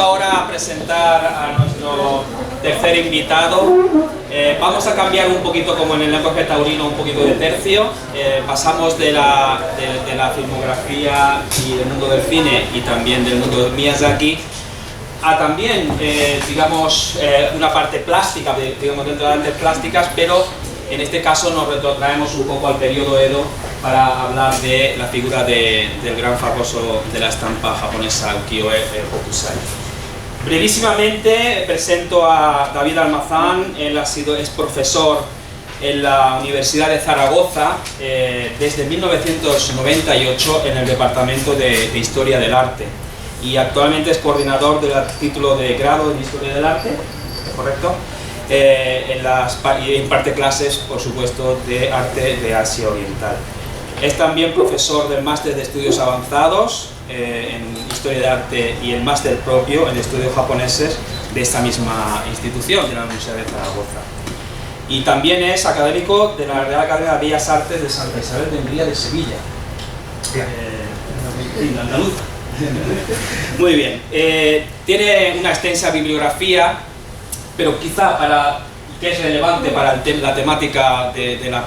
ahora a presentar a nuestro tercer invitado. Vamos a cambiar un poquito, como en el lenguaje taurino, un poquito de tercio. Pasamos de la filmografía y del mundo del cine y también del mundo de Miyazaki a también, digamos, una parte plástica, digamos, dentro de las artes plásticas, pero en este caso nos retrotraemos un poco al periodo Edo para hablar de la figura del gran famoso de la estampa japonesa, Ukiyo-e Hokusai. Brevísimamente presento a David Almazán. Él es profesor en la Universidad de Zaragoza desde 1998 en el Departamento de Historia del Arte, y actualmente es coordinador del título de grado en Historia del Arte, ¿correcto? Y imparte clases, por supuesto, de arte de Asia Oriental. Es también profesor del máster de estudios avanzados en Historia del Arte y el máster propio en estudios japoneses de esta misma institución, de la Universidad de Zaragoza. Y también es académico de la Real Academia de Bellas Artes de Santa Isabel de Hungría de Sevilla, en Andalucía. Muy bien. Tiene una extensa bibliografía, pero quizá que es relevante para la temática de la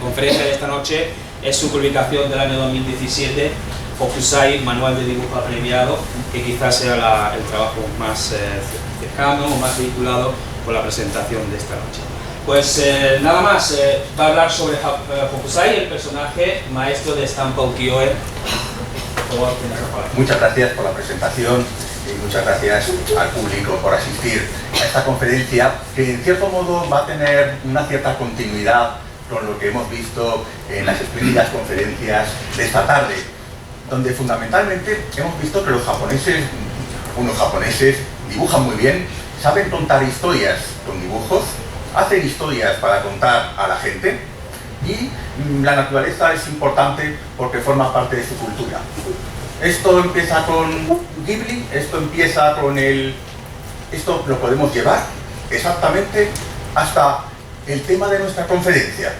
conferencia de esta noche es su publicación del año 2017, Hokusai, Manual de Dibujo Abreviado, que quizás sea el trabajo más cercano o más vinculado con la presentación de esta noche. Pues nada más, va a hablar sobre Hokusai, el personaje maestro de estampa Ukiyo-e. Muchas gracias por la presentación y muchas gracias al público por asistir a esta conferencia, que en cierto modo va a tener una cierta continuidad con lo que hemos visto en las espléndidas conferencias de esta tarde, donde fundamentalmente hemos visto que unos japoneses dibujan muy bien, saben contar historias con dibujos, hacen historias para contar a la gente, y la naturaleza es importante porque forma parte de su cultura. Esto empieza con Ghibli, esto lo podemos llevar exactamente hasta el tema de nuestra conferencia.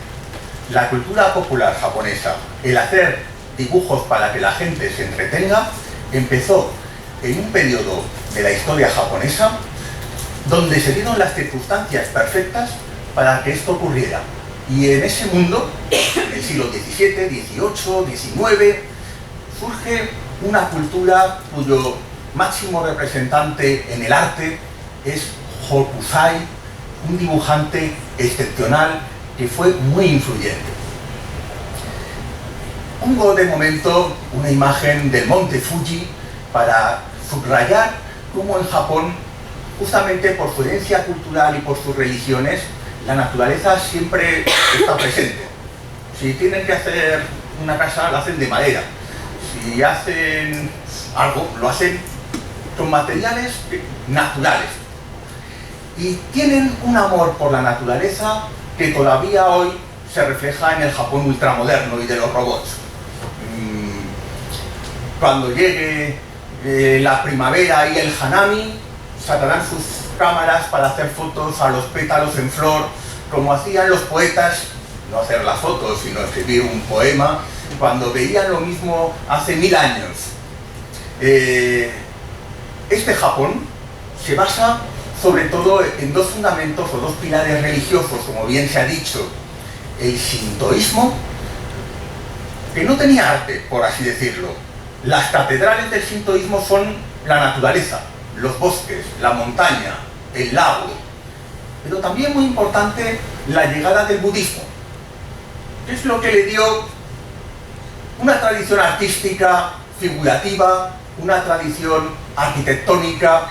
La cultura popular japonesa, el hacer dibujos para que la gente se entretenga, empezó en un periodo de la historia japonesa donde se dieron las circunstancias perfectas para que esto ocurriera. Y en ese mundo, en el siglo XVII, XVIII, XIX, surge una cultura cuyo máximo representante en el arte es Hokusai, un dibujante excepcional que fue muy influyente. Pongo de momento una imagen del monte Fuji para subrayar cómo en Japón, justamente por su herencia cultural y por sus religiones, la naturaleza siempre está presente. Si tienen que hacer una casa, la hacen de madera. Si hacen algo, lo hacen con materiales naturales. Y tienen un amor por la naturaleza que todavía hoy se refleja en el Japón ultramoderno y de los robots. Cuando llegue la primavera y el hanami, sacarán sus cámaras para hacer fotos a los pétalos en flor, como hacían los poetas, no hacer las fotos, sino escribir un poema, cuando veían lo mismo hace 1000 años. Este Japón se basa sobre todo en dos fundamentos o dos pilares religiosos, como bien se ha dicho: el shintoísmo, que no tenía arte, por así decirlo. Las catedrales del shintoísmo son la naturaleza, los bosques, la montaña, el lago, pero también muy importante la llegada del budismo, que es lo que le dio una tradición artística, figurativa, una tradición arquitectónica.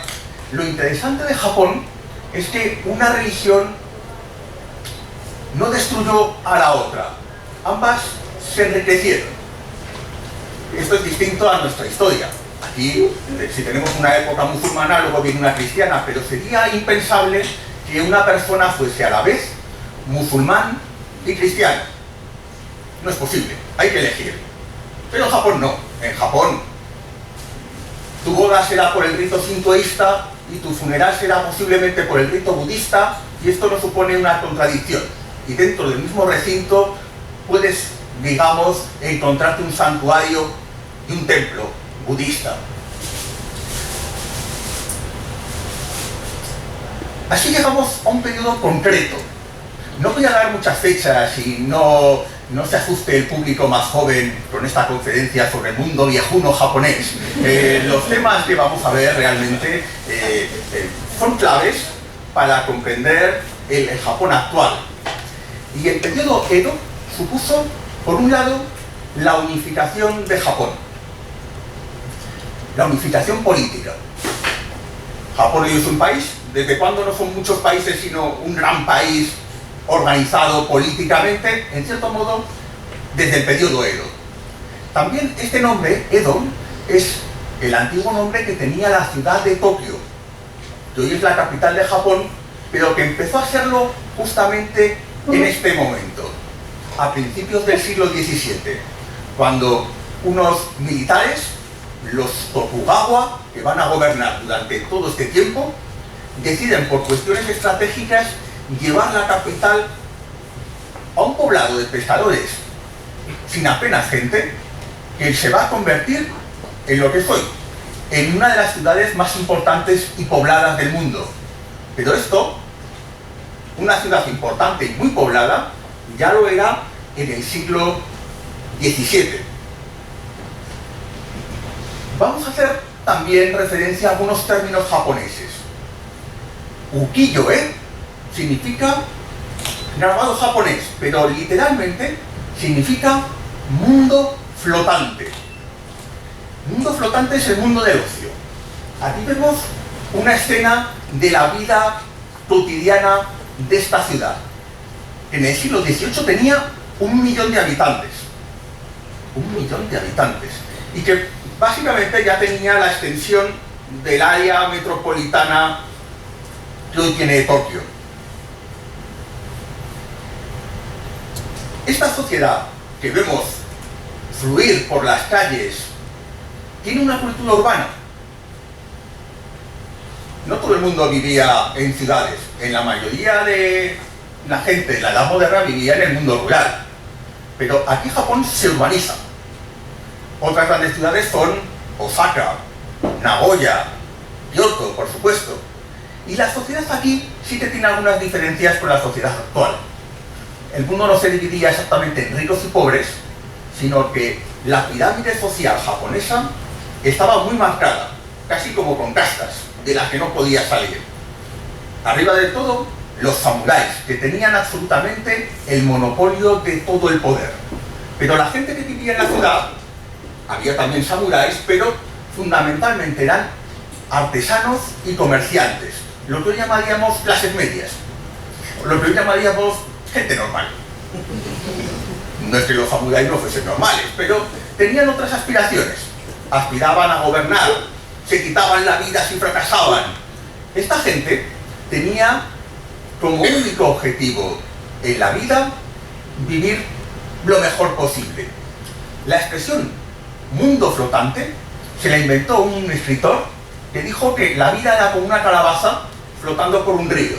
Lo interesante de Japón es que una religión no destruyó a la otra, ambas se enriquecieron. Esto es distinto a nuestra historia. Aquí, si tenemos una época musulmana, luego viene una cristiana, pero sería impensable que una persona fuese a la vez musulmán y cristiano. No es posible, hay que elegir. Pero en Japón no. En Japón, tu boda será por el rito sintoísta y tu funeral será posiblemente por el rito budista, y esto no supone una contradicción. Y dentro del mismo recinto puedes, digamos, encontrarte un santuario y un templo budista. Así llegamos a un periodo concreto. No voy a dar muchas fechas y no se asuste el público más joven con esta conferencia sobre el mundo viejuno japonés. Los temas que vamos a ver realmente son claves para comprender el Japón actual. Y el periodo Edo supuso, por un lado, la unificación de Japón, la unificación política. Japón hoy es un país. ¿Desde cuándo no son muchos países sino un gran país organizado políticamente? En cierto modo, desde el periodo Edo. También este nombre, Edo, es el antiguo nombre que tenía la ciudad de Tokio, que hoy es la capital de Japón, pero que empezó a serlo justamente en este momento, a principios del siglo XVII, cuando unos militares, los Tokugawa, que van a gobernar durante todo este tiempo, deciden por cuestiones estratégicas llevar la capital a un poblado de pescadores sin apenas gente, que se va a convertir en lo que es hoy, en una de las ciudades más importantes y pobladas del mundo. Pero esto, una ciudad importante y muy poblada, ya lo era en el siglo XVII. Vamos a hacer también referencia a algunos términos japoneses. Ukiyo-e significa grabado japonés, pero literalmente significa mundo flotante. Mundo flotante es el mundo del ocio. Aquí vemos una escena de la vida cotidiana de esta ciudad. En el siglo XVIII tenía 1 millón de habitantes. 1 millón de habitantes. Y que básicamente ya tenía la extensión del área metropolitana que hoy tiene Tokio. Esta sociedad que vemos fluir por las calles tiene una cultura urbana. No todo el mundo vivía en ciudades. En la mayoría de la gente de la edad moderna vivía en el mundo rural. Pero aquí Japón se urbaniza. Otras grandes ciudades son Osaka, Nagoya, Kyoto, por supuesto. Y la sociedad aquí sí que tiene algunas diferencias con la sociedad actual. El mundo no se dividía exactamente en ricos y pobres, sino que la pirámide social japonesa estaba muy marcada, casi como con castas, de las que no podía salir. Arriba de todo, los samuráis, que tenían absolutamente el monopolio de todo el poder. Pero la gente que vivía en la ciudad, había también samuráis, pero fundamentalmente eran artesanos y comerciantes, lo que hoy llamaríamos clases medias, lo que hoy llamaríamos gente normal. No es que los samuráis no fuesen normales, pero tenían otras aspiraciones. Aspiraban a gobernar, se quitaban la vida si fracasaban. Esta gente tenía como único objetivo en la vida vivir lo mejor posible. La expresión mundo flotante se la inventó un escritor que dijo que la vida era como una calabaza flotando por un río.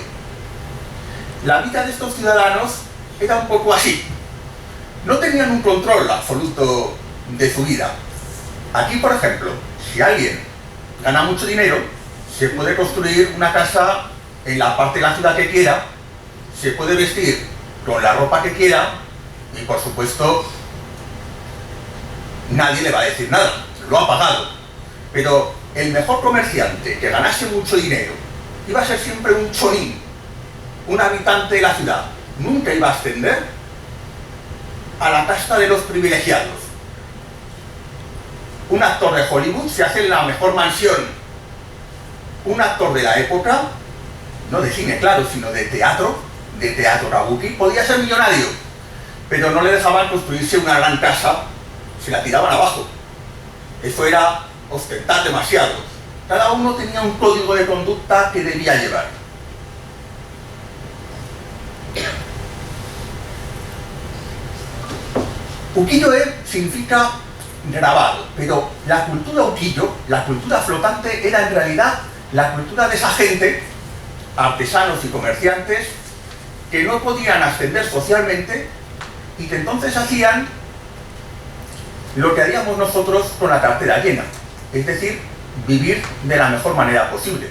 La vida de estos ciudadanos era un poco así. No tenían un control absoluto de su vida. Aquí, por ejemplo, si alguien gana mucho dinero, se puede construir una casa en la parte de la ciudad que quiera, se puede vestir con la ropa que quiera y, por supuesto, nadie le va a decir nada, lo ha pagado. Pero el mejor comerciante que ganase mucho dinero iba a ser siempre un chonin, un habitante de la ciudad. Nunca iba a ascender a la casta de los privilegiados. Un actor de Hollywood se hace en la mejor mansión. Un actor de la época, no de cine, claro, sino de teatro kabuki, podía ser millonario, pero no le dejaban construirse una gran casa, se la tiraban abajo. Eso era ostentar demasiado. Cada uno tenía un código de conducta que debía llevar. Ukiyo-e significa grabado, pero la cultura ukiyo, la cultura flotante, era en realidad la cultura de esa gente, artesanos y comerciantes, que no podían ascender socialmente y que entonces hacían lo que haríamos nosotros con la cartera llena, es decir, vivir de la mejor manera posible.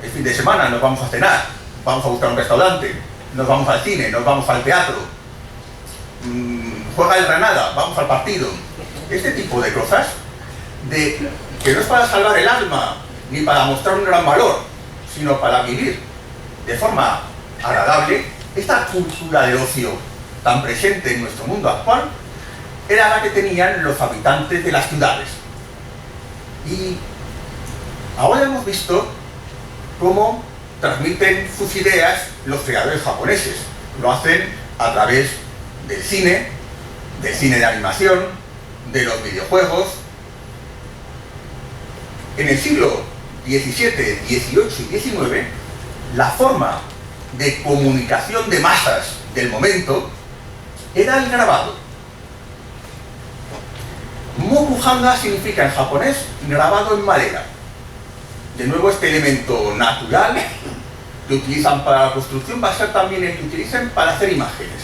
el fin de semana nos vamos a cenar, vamos a buscar un restaurante, nos vamos al cine, nos vamos al teatro, juega el Granada, vamos al partido. Este tipo de cosas, que no es para salvar el alma, ni para mostrar un gran valor, sino para vivir de forma agradable, esta cultura del ocio tan presente en nuestro mundo actual, era la que tenían los habitantes de las ciudades. Y ahora hemos visto cómo transmiten sus ideas los creadores japoneses. Lo hacen a través del cine de animación, de los videojuegos. En el siglo XVII, XVIII y XIX, la forma de comunicación de masas del momento era el grabado. Mokuhanga significa en japonés grabado en madera. De nuevo, este elemento natural que utilizan para la construcción va a ser también el que utilicen para hacer imágenes.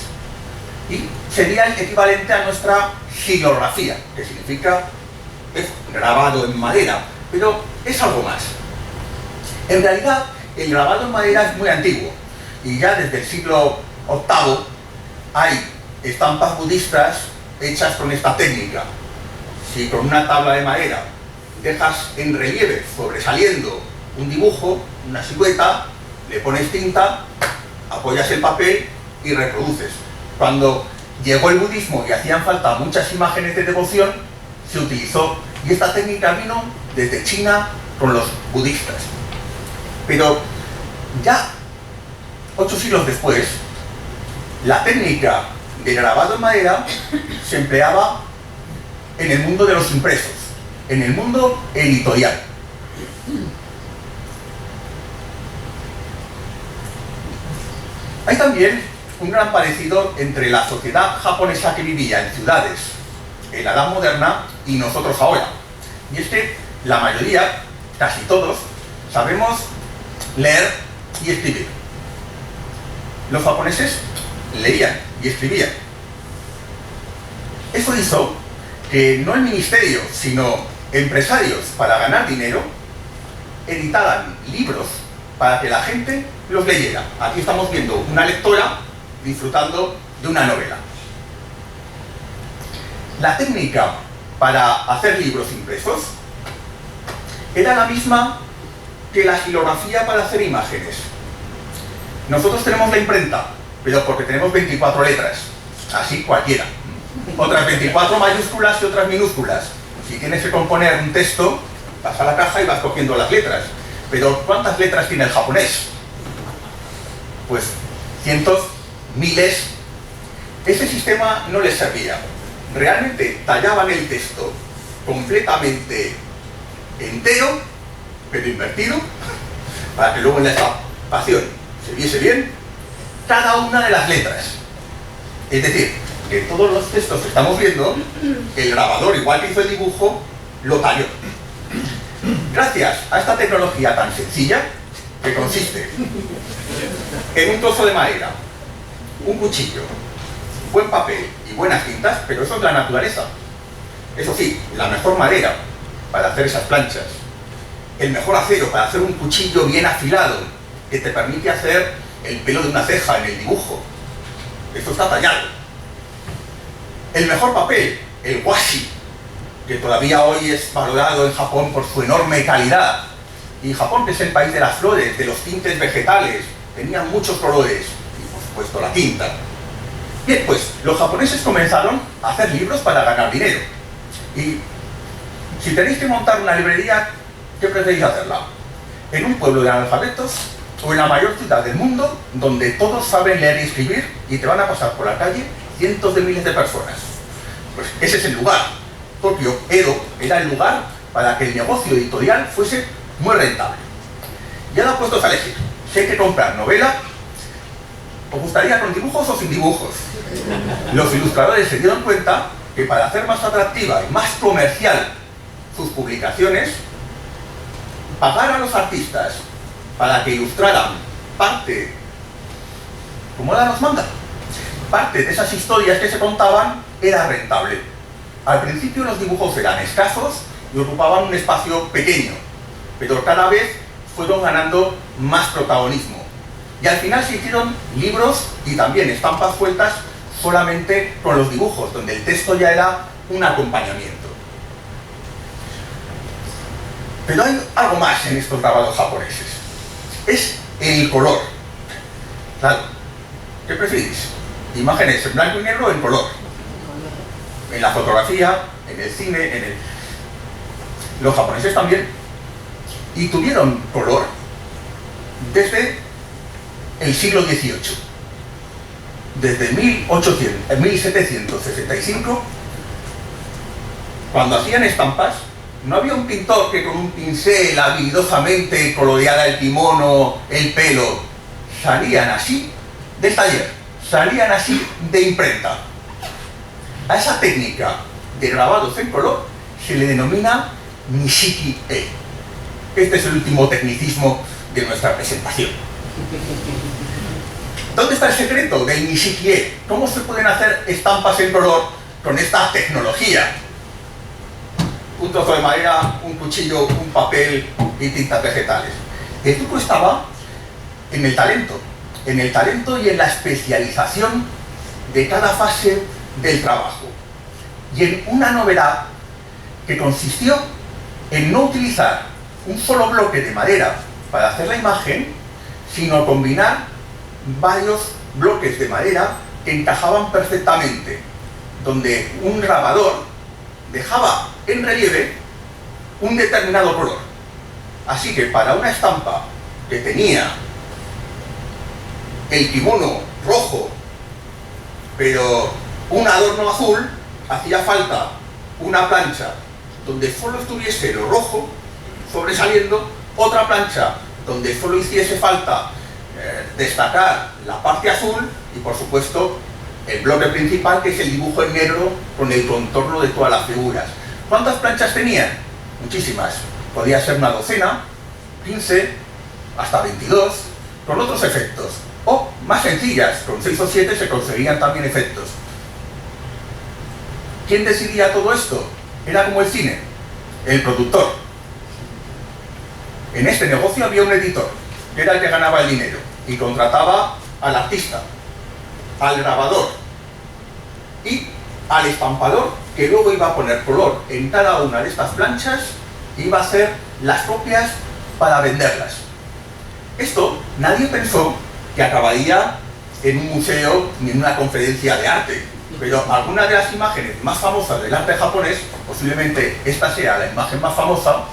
Y sería el equivalente a nuestra xilografía, que significa grabado en madera, pero es algo más. En realidad, el grabado en madera es muy antiguo, y ya desde el siglo VIII hay estampas budistas hechas con esta técnica. Si con una tabla de madera dejas en relieve, sobresaliendo un dibujo, una silueta, le pones tinta, apoyas el papel y reproduces. Cuando llegó el budismo y hacían falta muchas imágenes de devoción, se utilizó, y esta técnica vino desde China con los budistas. Pero ya 8 siglos después, la técnica de grabado en madera se empleaba en el mundo de los impresos, en el mundo editorial. Hay también un gran parecido entre la sociedad japonesa que vivía en ciudades en la edad moderna y nosotros ahora. Y es que la mayoría, casi todos, sabemos leer y escribir. Los japoneses leían y escribían. Eso hizo que no el ministerio, sino empresarios, para ganar dinero, editaran libros para que la gente los leyera. Aquí estamos viendo una lectora disfrutando de una novela. La técnica para hacer libros impresos era la misma que la xilografía para hacer imágenes. Nosotros tenemos la imprenta, pero porque tenemos 24 letras, así cualquiera. Otras 24 mayúsculas y otras minúsculas. Si tienes que componer un texto, vas a la caja y vas cogiendo las letras. Pero ¿cuántas letras tiene el japonés? Pues cientos, miles. Ese sistema no les servía. Realmente tallaban el texto completamente entero, pero invertido, para que luego en la estampación se viese bien cada una de las letras. Es decir, que todos los textos que estamos viendo, el grabador, igual que hizo el dibujo, lo talló. Gracias a esta tecnología tan sencilla, que consiste en un trozo de madera, un cuchillo, buen papel y buenas tintas, pero eso es la naturaleza. Eso sí, la mejor madera para hacer esas planchas, el mejor acero para hacer un cuchillo bien afilado, que te permite hacer el pelo de una ceja en el dibujo. Esto está tallado. El mejor papel, el washi, que todavía hoy es valorado en Japón por su enorme calidad. Y Japón, que es el país de las flores, de los tintes vegetales, tenían muchos colores, y por supuesto la tinta. Bien, pues los japoneses comenzaron a hacer libros para ganar dinero. Y si tenéis que montar una librería, ¿qué preferís hacerla? ¿En un pueblo de analfabetos o en la mayor ciudad del mundo, donde todos saben leer y escribir y te van a pasar por la calle cientos de miles de personas? Pues ese es el lugar. Tokio, Edo, era el lugar para que el negocio editorial fuese muy rentable. Y ahora puestos a elegir, si hay que comprar novela, ¿os gustaría con dibujos o sin dibujos? Los ilustradores se dieron cuenta que para hacer más atractiva y más comercial sus publicaciones, pagar a los artistas para que ilustraran parte, como eran los manga, parte de esas historias que se contaban, era rentable. Al principio los dibujos eran escasos y ocupaban un espacio pequeño, pero cada vez fueron ganando más protagonismo. Y al final se hicieron libros y también estampas sueltas solamente con los dibujos, donde el texto ya era un acompañamiento. Pero hay algo más en estos grabados japoneses. Es el color. Claro, ¿qué preferís? ¿Imágenes en blanco y negro o en color? En la fotografía, en el cine, los japoneses también. Y tuvieron color desde el siglo XVIII. Desde 1765, cuando hacían estampas, no había un pintor que con un pincel habilidosamente coloreara el kimono, el pelo. Salían así del taller, salían así de imprenta. A esa técnica de grabados en color se le denomina Nishiki-e. Este es el último tecnicismo de nuestra presentación. ¿Dónde está el secreto del Nishiki-e? ¿Cómo se pueden hacer estampas en color con esta tecnología? Un trozo de madera, un cuchillo, un papel y tintas vegetales. El truco estaba en el talento y en la especialización de cada fase del trabajo. Y en una novedad que consistió en no utilizar un solo bloque de madera para hacer la imagen, sino combinar varios bloques de madera que encajaban perfectamente, donde un grabador dejaba en relieve un determinado color. Así que para una estampa que tenía el kimono rojo, pero un adorno azul, hacía falta una plancha donde solo estuviese lo rojo sobresaliendo, otra plancha donde solo hiciese falta destacar la parte azul y, por supuesto, el bloque principal, que es el dibujo en negro con el contorno de todas las figuras. ¿Cuántas planchas tenían? Muchísimas. Podía ser una docena, 15, hasta 22, con otros efectos. O más sencillas, con 6 o 7 se conseguían también efectos. ¿Quién decidía todo esto? Era como el cine, el productor. En este negocio había un editor, que era el que ganaba el dinero, y contrataba al artista, al grabador y al estampador, que luego iba a poner color en cada una de estas planchas e iba a hacer las copias para venderlas. Esto nadie pensó que acabaría en un museo ni en una conferencia de arte, pero algunas de las imágenes más famosas del arte japonés, posiblemente esta sea la imagen más famosa,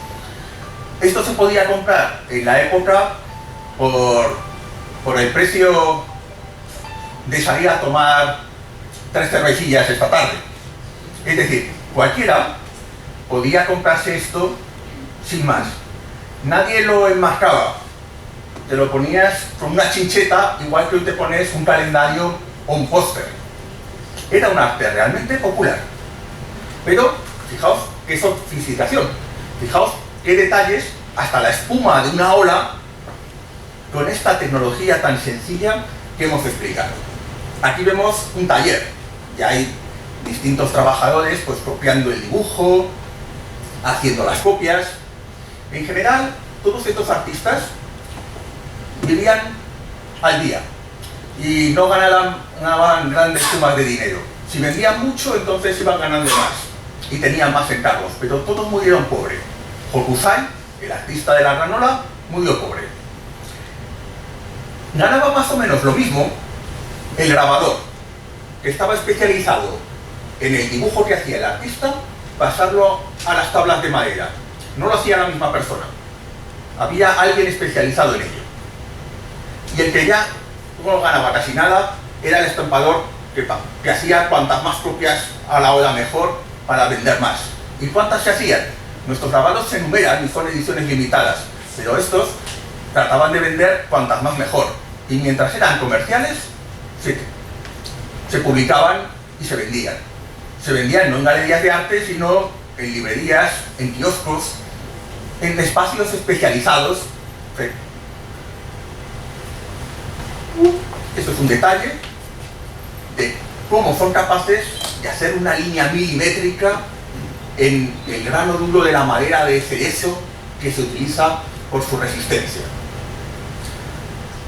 esto se podía comprar en la época por el precio de salir a tomar 3 cervecillas esta tarde. Es decir, cualquiera podía comprarse esto sin más. Nadie lo enmarcaba. Te lo ponías con una chincheta, igual que hoy te pones un calendario o un póster. Era un arte realmente popular. Pero fijaos qué sofisticación, fijaos qué detalles, hasta la espuma de una ola, con esta tecnología tan sencilla que hemos explicado. Aquí vemos un taller, y hay distintos trabajadores pues copiando el dibujo, haciendo las copias. En general, todos estos artistas vivían al día y no ganaban grandes sumas de dinero. Si vendían mucho, entonces iban ganando más y tenían más encargos, pero todos murieron pobres. Hokusai, el artista de la granola, murió pobre. Ganaba más o menos lo mismo el grabador, que estaba especializado en el dibujo que hacía el artista, pasarlo a las tablas de madera. No lo hacía la misma persona, había alguien especializado en ello. Y el que ya no ganaba casi nada era el estampador, que hacía cuantas más copias a la hora mejor para vender más. ¿Y cuántas se hacían? Nuestros grabados se enumeran y son ediciones limitadas, pero estos trataban de vender cuantas más mejor. Y mientras eran comerciales, se publicaban y se vendían. Se vendían no en galerías de arte, sino en librerías, en kioscos, en espacios especializados. Esto es un detalle de cómo son capaces de hacer una línea milimétrica en el grano duro de la madera de cerezo que se utiliza por su resistencia.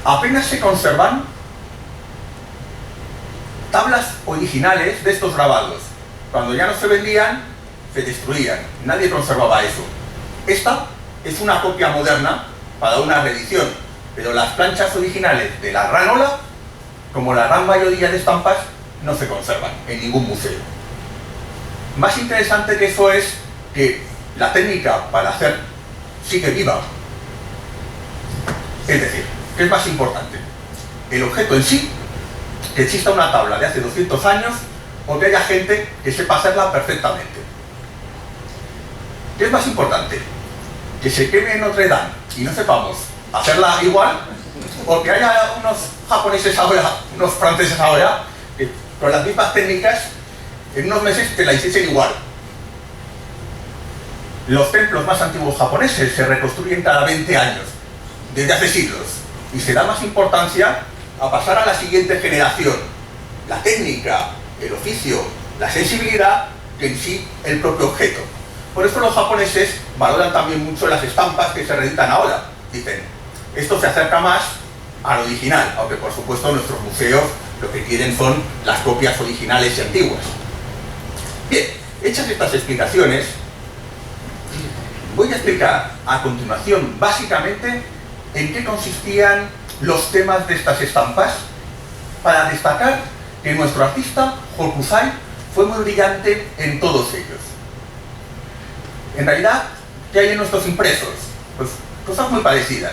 Apenas se conservan tablas originales de estos grabados. Cuando ya no se vendían, se destruían. Nadie conservaba eso. Esta es una copia moderna para una reedición, pero las planchas originales de la gran ola, como la gran mayoría de estampas, no se conservan en ningún museo. Más interesante que eso es que la técnica para hacer sigue viva. Es decir, ¿qué es más importante? ¿El objeto en sí, que exista una tabla de hace 200 años, o que haya gente que sepa hacerla perfectamente? ¿Qué es más importante? ¿Que se queme en Notre Dame y no sepamos hacerla igual? ¿O que haya unos japoneses ahora, unos franceses ahora, que con las mismas técnicas en unos meses te la hiciesen igual? Los templos más antiguos japoneses se reconstruyen cada 20 años, desde hace siglos, y se da más importancia a pasar a la siguiente generación la técnica, el oficio, la sensibilidad, que en sí el propio objeto. Por eso los japoneses valoran también mucho las estampas que se reeditan ahora. Dicen, esto se acerca más al original, aunque por supuesto nuestros museos lo que quieren son las copias originales y antiguas. Bien, hechas estas explicaciones, voy a explicar a continuación básicamente en qué consistían los temas de estas estampas, para destacar que nuestro artista, Hokusai, fue muy brillante en todos ellos. En realidad, ¿qué hay en nuestros impresos? Pues cosas muy parecidas.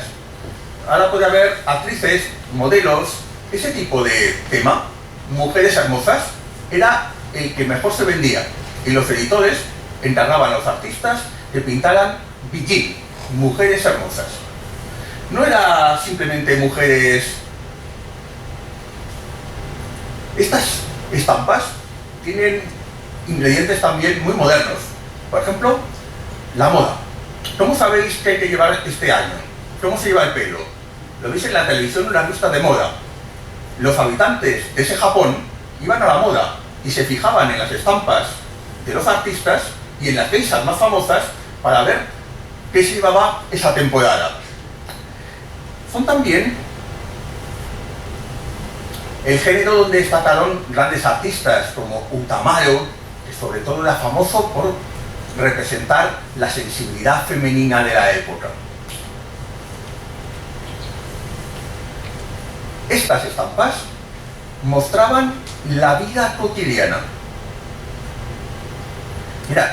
Ahora puede haber actrices, modelos, ese tipo de tema, mujeres hermosas, era el que mejor se vendía. Y los editores encargaban a los artistas que pintaran bijin, mujeres hermosas. No era simplemente mujeres. Estas estampas tienen ingredientes también muy modernos. Por ejemplo, la moda. ¿Cómo sabéis qué hay que llevar este año? ¿Cómo se lleva el pelo? Lo veis en la televisión en las listas de moda. Los habitantes de ese Japón iban a la moda y se fijaban en las estampas de los artistas y en las geishas más famosas para ver qué se llevaba esa temporada. Son también el género donde destacaron grandes artistas como Utamaro, que sobre todo era famoso por representar la sensibilidad femenina de la época. Estas estampas mostraban la vida cotidiana. Mirad,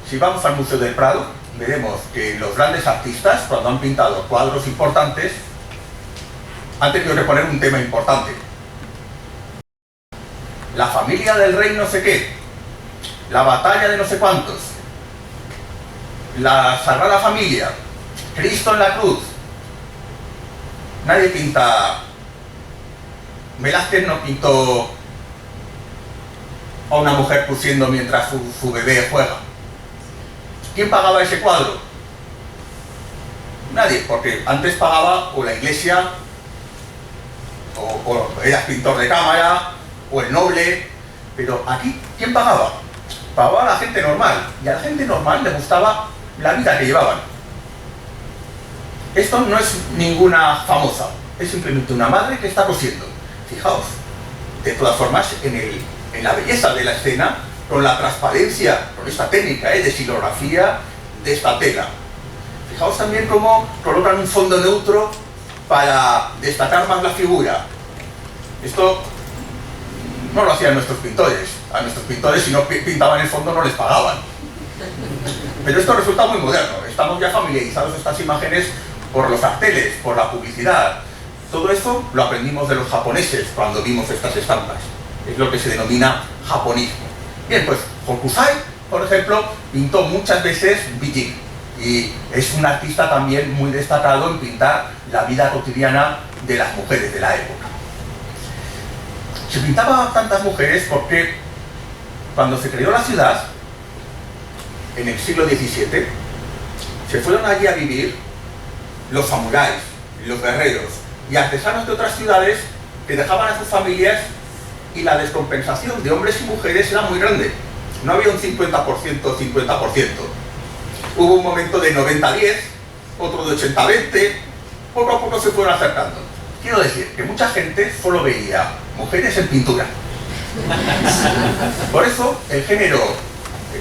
si vamos al Museo del Prado, veremos que los grandes artistas, cuando han pintado cuadros importantes, han tenido que poner un tema importante. La familia del rey no sé qué, la batalla de no sé cuántos, la Sagrada Familia, Cristo en la cruz. Nadie pinta. Velázquez no pintó a una mujer pusiendo mientras su bebé juega. ¿Quién pagaba ese cuadro? Nadie, porque antes pagaba o la iglesia, o eras pintor de cámara, o el noble, pero aquí, ¿quién pagaba? Pagaba a la gente normal, y a la gente normal le gustaba la vida que llevaban. Esto no es ninguna famosa, es simplemente una madre que está cosiendo. Fijaos, de todas formas, en la belleza de la escena, con la transparencia, con esta técnica de silografía de esta tela. Fijaos también cómo colocan un fondo neutro para destacar más la figura. Esto no lo hacían nuestros pintores. A nuestros pintores, si no pintaban el fondo, no les pagaban. Pero esto resulta muy moderno. Estamos ya familiarizados estas imágenes por los carteles, por la publicidad. Todo eso lo aprendimos de los japoneses cuando vimos estas estampas. Es lo que se denomina japonismo. Bien, pues Hokusai, por ejemplo, pintó muchas veces bijin. Y es un artista también muy destacado en pintar la vida cotidiana de las mujeres de la época. Se pintaba a tantas mujeres porque cuando se creó la ciudad, en el siglo XVII, se fueron allí a vivir los samuráis, los guerreros y artesanos de otras ciudades que dejaban a sus familias, y la descompensación de hombres y mujeres era muy grande. No había un 50%, 50%. Hubo un momento de 90-10, otro de 80-20, poco a poco se fueron acercando. Quiero decir que mucha gente solo veía mujeres en pintura. Por eso el género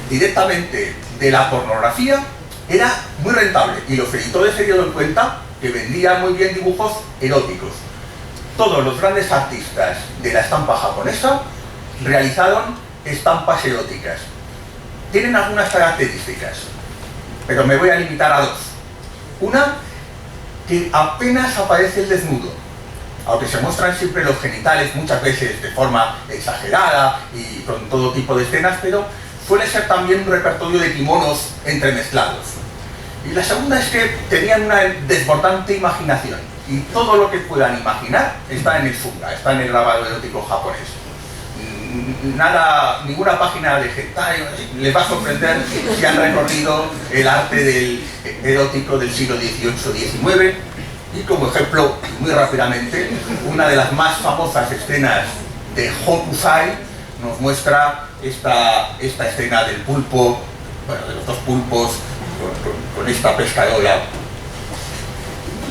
directamente de la pornografía era muy rentable y los editores se dieron cuenta que vendían muy bien dibujos eróticos. Todos los grandes artistas de la estampa japonesa realizaron estampas eróticas. Tienen algunas características, pero me voy a limitar a dos. Una, que apenas aparece el desnudo, aunque se muestran siempre los genitales, muchas veces de forma exagerada y con todo tipo de escenas, pero suele ser también un repertorio de kimonos entremezclados. Y la segunda es que tenían una desbordante imaginación, y todo lo que puedan imaginar está en el Zunga, está en el grabado erótico japonés. Nada, ninguna página de hentai les va a sorprender si han recorrido el arte del erótico del siglo XVIII-XIX. Y como ejemplo, muy rápidamente, una de las más famosas escenas de Hokusai nos muestra esta escena del pulpo, bueno, de los dos pulpos con esta pescadora.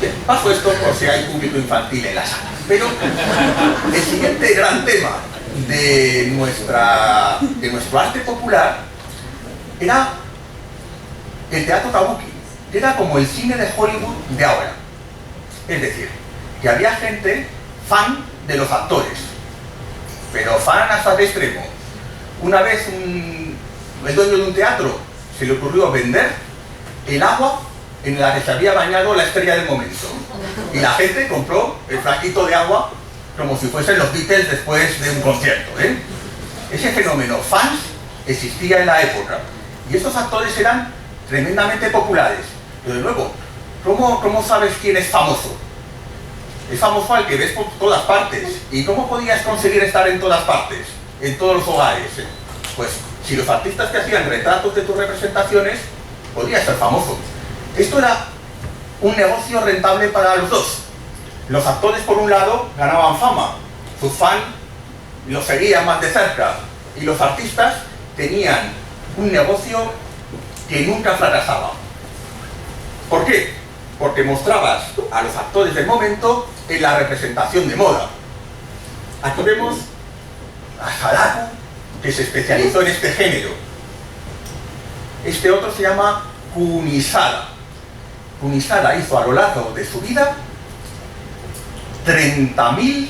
Bien, paso esto por si hay público infantil en la sala. Pero el siguiente gran tema de nuestro arte popular era el teatro kabuki, que era como el cine de Hollywood de ahora. Es decir, que había gente fan de los actores, pero fan hasta qué extremo. Una vez el dueño de un teatro se le ocurrió vender el agua en la que se había bañado la estrella del momento, y la gente compró el frasquito de agua como si fuesen los Beatles después de un concierto, ¿eh? Ese fenómeno fans existía en la época, y estos actores eran tremendamente populares. Pero de nuevo, ¿cómo sabes quién es famoso? Es famoso al que ves por todas partes. ¿Y cómo podías conseguir estar en todas partes? En todos los hogares. Pues si los artistas que hacían retratos de tus representaciones, podías ser famoso. Esto era un negocio rentable para los dos. Los actores, por un lado, ganaban fama. Sus fans los seguían más de cerca. Y los artistas tenían un negocio que nunca fracasaba. ¿Por qué? Porque mostrabas a los actores del momento en la representación de moda. Aquí vemos a Haraku, que se especializó en este género. Este otro se llama Kunisada. Kunisada hizo a lo largo de su vida 30.000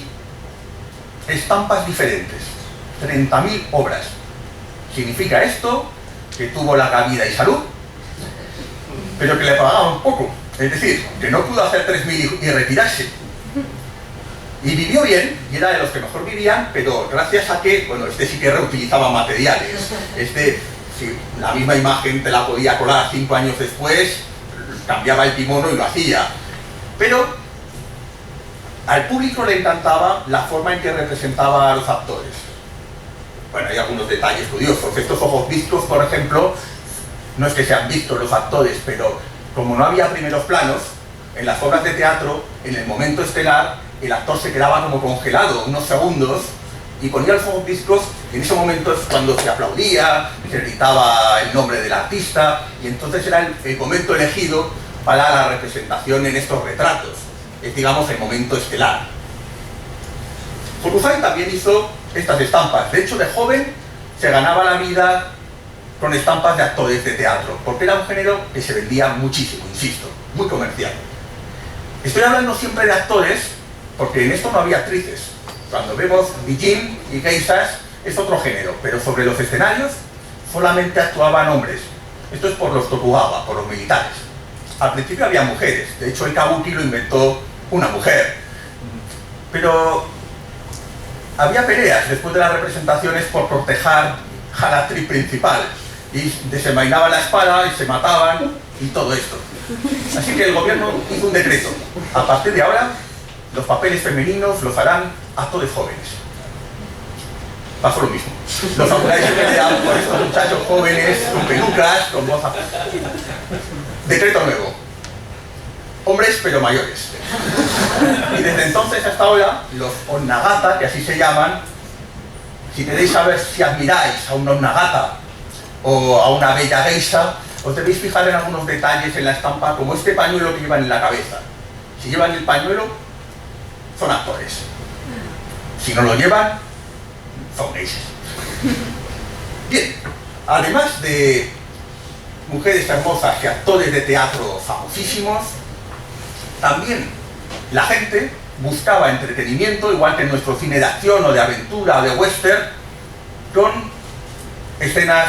estampas diferentes, 30.000 obras. ¿Significa esto que tuvo larga vida y salud? Pero que le pagaban poco, es decir, que no pudo hacer 3.000 y retirarse. Y vivió bien, y era de los que mejor vivían, pero gracias a que, bueno, este sí que reutilizaba materiales. Si la misma imagen te la podía colar 5 años después, cambiaba el kimono y lo hacía. Pero al público le encantaba la forma en que representaba a los actores. Bueno, hay algunos detalles curiosos. Estos ojos vistos, por ejemplo, no es que sean vistos los actores, pero como no había primeros planos, en las obras de teatro, en el momento estelar, el actor se quedaba como congelado unos segundos y ponía los ojos vistos, y en ese momento es cuando se aplaudía, se gritaba el nombre del artista, y entonces era el momento elegido para la representación en estos retratos. Es, digamos, el momento estelar. Hokusai también hizo estas estampas. De hecho, de joven se ganaba la vida con estampas de actores de teatro, porque era un género que se vendía muchísimo, insisto, muy comercial. Estoy hablando siempre de actores, porque en esto no había actrices. Cuando vemos bijin y geishas es otro género, pero sobre los escenarios solamente actuaban hombres. Esto es por los Tokugawa, por los militares. Al principio había mujeres, de hecho el kabuki lo inventó una mujer. Pero había peleas después de las representaciones por proteger a la actriz principal, y desenvainaban la espada y se mataban y todo esto. Así que el gobierno hizo un decreto: a partir de ahora los papeles femeninos los harán actores jóvenes. Pasó lo mismo. Los samuráis se peleaban por estos muchachos jóvenes con pelucas, con voz. Decreto nuevo: hombres pero mayores. Y desde entonces hasta ahora, los onnagata, que así se llaman, si queréis saber si admiráis a un onnagata o a una bella geisha, os debéis fijar en algunos detalles en la estampa, como este pañuelo que llevan en la cabeza. Si llevan el pañuelo, son actores. Si no lo llevan, son gays. Bien, además de mujeres hermosas y actores de teatro famosísimos, también la gente buscaba entretenimiento, igual que en nuestro cine de acción o de aventura o de western, con escenas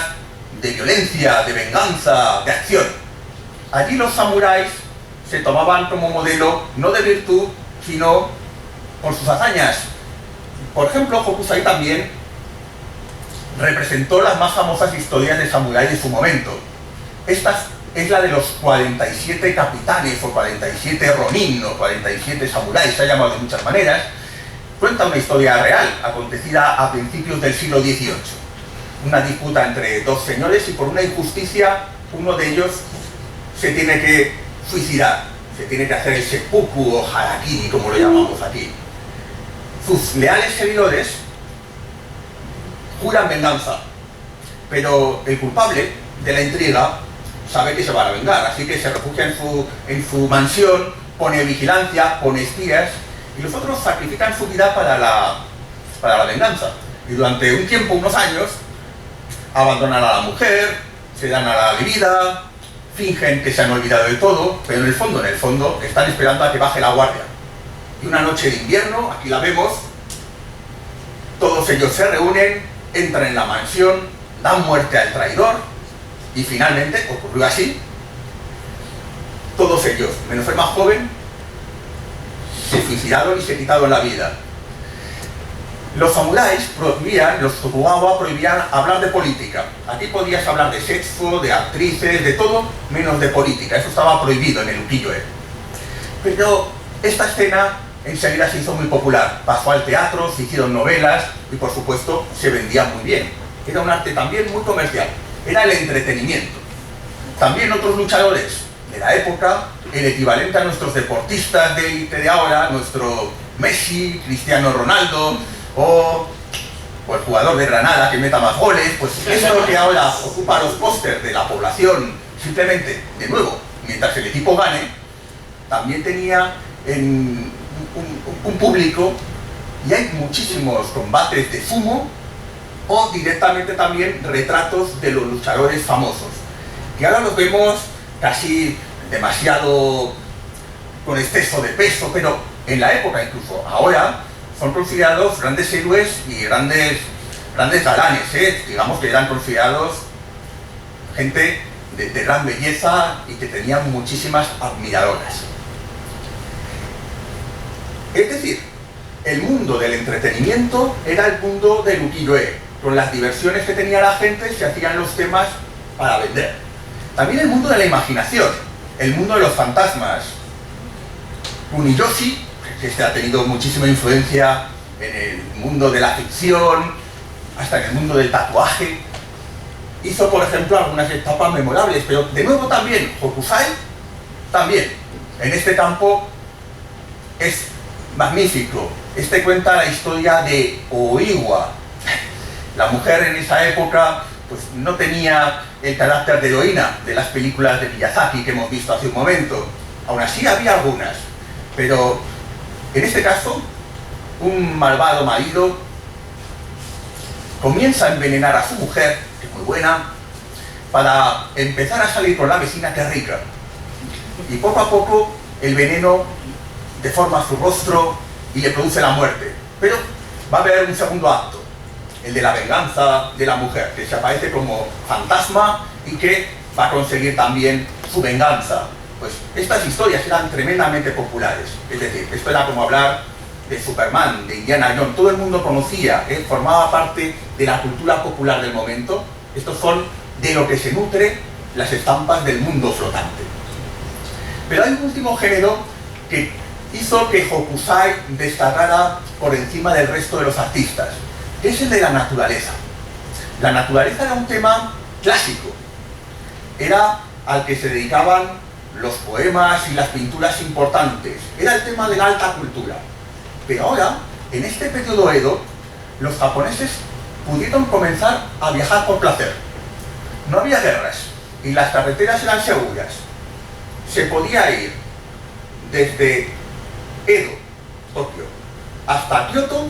de violencia, de venganza, de acción. Allí los samuráis se tomaban como modelo no de virtud, sino por sus hazañas. Por ejemplo, Hokusai también representó las más famosas historias de samurái de su momento. Esta es la de los 47 capitanes, o 47 ronin, o 47 samuráis, se ha llamado de muchas maneras. Cuenta una historia real, acontecida a principios del siglo XVIII. Una disputa entre dos señores y por una injusticia uno de ellos se tiene que suicidar, se tiene que hacer el seppuku o harakiri, como lo llamamos aquí. Sus leales seguidores juran venganza, pero el culpable de la intriga sabe que se va a vengar, así que se refugia en su mansión, pone vigilancia, pone espías, y los otros sacrifican su vida para la venganza. Y durante un tiempo, unos años, abandonan a la mujer, se dan a la bebida, fingen que se han olvidado de todo, pero en el fondo, están esperando a que baje la guardia. Y una noche de invierno, aquí la vemos, todos ellos se reúnen, entran en la mansión, dan muerte al traidor, y finalmente ocurrió así. Todos ellos, menos el más joven, se suicidaron y se quitaron la vida. Los samuráis prohibían, los Tokugawa prohibían hablar de política. Aquí podías hablar de sexo, de actrices, de todo, menos de política. Eso estaba prohibido en el ukiyo-e. Pero esta escena enseguida se hizo muy popular. Pasó al teatro, se hicieron novelas y, por supuesto, se vendía muy bien. Era un arte también muy comercial. Era el entretenimiento. También otros luchadores de la época, el equivalente a nuestros deportistas de élite de ahora, nuestro Messi, Cristiano Ronaldo, o el jugador de Granada que meta más goles, pues eso que ahora ocupa los pósters de la población, simplemente, de nuevo, mientras el equipo gane, también tenía un público, y hay muchísimos combates de sumo, o directamente también retratos de los luchadores famosos, que ahora los vemos casi demasiado con exceso de peso, pero en la época incluso ahora son considerados grandes héroes y grandes galanes, digamos que eran considerados gente de gran belleza y que tenían muchísimas admiradoras. Es decir, el mundo del entretenimiento era el mundo del ukiyo-e. Con las diversiones que tenía la gente se hacían los temas para vender. También el mundo de la imaginación, el mundo de los fantasmas. Kuniyoshi, que ha tenido muchísima influencia en el mundo de la ficción, hasta en el mundo del tatuaje. Hizo, por ejemplo, algunas etapas memorables, pero de nuevo también, Hokusai, también, en este campo es magnífico. Este cuenta la historia de Oiwa. La mujer en esa época pues no tenía el carácter de heroína de las películas de Miyazaki que hemos visto hace un momento. Aún así había algunas, pero en este caso un malvado marido comienza a envenenar a su mujer, que es muy buena, para empezar a salir con la vecina que es rica. Y poco a poco el veneno deforma su rostro y le produce la muerte. Pero va a haber un segundo acto, el de la venganza de la mujer, que se aparece como fantasma y que va a conseguir también su venganza. Pues estas historias eran tremendamente populares. Es decir, esto era como hablar de Superman, de Indiana Jones. Todo el mundo conocía, formaba parte de la cultura popular del momento. Estos son de lo que se nutre las estampas del mundo flotante. Pero hay un último género que hizo que Hokusai destacara por encima del resto de los artistas, que es el de la naturaleza. La naturaleza era un tema clásico, era al que se dedicaban los poemas y las pinturas importantes, era el tema de la alta cultura. Pero ahora, en este periodo Edo, los japoneses pudieron comenzar a viajar por placer. No había guerras, y las carreteras eran seguras. Se podía ir desde Edo, Tokio, hasta Kioto,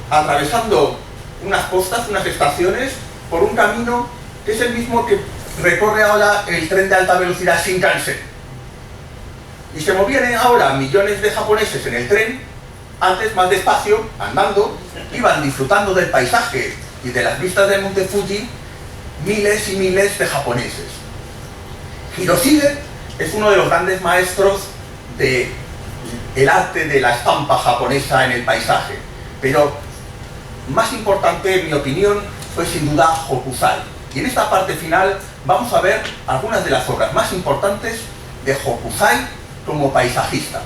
atravesando unas postas, unas estaciones, por un camino que es el mismo que recorre ahora el tren de alta velocidad Shinkansen. Y se movían ahora millones de japoneses en el tren, antes más despacio, andando, iban disfrutando del paisaje y de las vistas del monte Fuji, miles y miles de japoneses. Hiroshige es uno de los grandes maestros del arte de la estampa japonesa en el paisaje, pero más importante, en mi opinión, fue sin duda Hokusai. Y en esta parte final vamos a ver algunas de las obras más importantes de Hokusai como paisajista.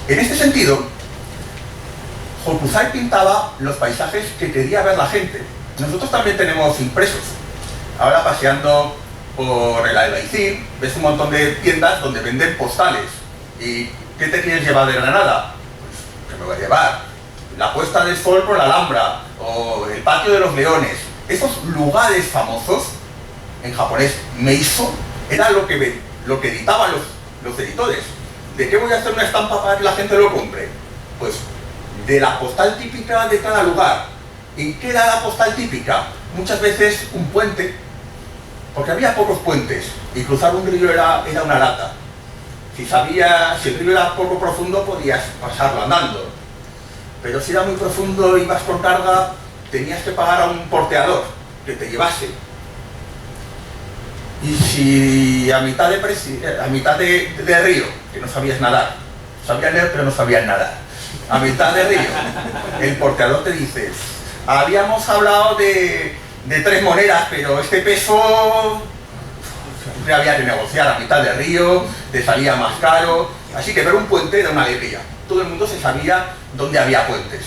En este sentido, Hokusai pintaba los paisajes que quería ver la gente. Nosotros también tenemos impresos. Ahora paseando por el Albaicín, ves un montón de tiendas donde venden postales. ¿Y qué te quieres llevar de Granada? Pues, ¿qué me voy a llevar? La puesta del sol por la Alhambra, o el patio de los leones. Esos lugares famosos, en japonés, meiso, era lo que editaban los editores. ¿De qué voy a hacer una estampa para que la gente lo compre? Pues de la postal típica de cada lugar. ¿Y qué era la postal típica? Muchas veces un puente, porque había pocos puentes, y cruzar un río era una lata. Si el río era poco profundo, podías pasarlo andando. Pero si era muy profundo, ibas con carga, tenías que pagar a un porteador que te llevase. Y si a mitad de río, que no sabías nadar, sabías leer pero no sabías nadar, a mitad de río, el porteador te dice: habíamos hablado de 3 monedas, pero este peso siempre había que negociar a mitad de río, te salía más caro, así que ver un puente era una alegría. Todo el mundo se sabía dónde había puentes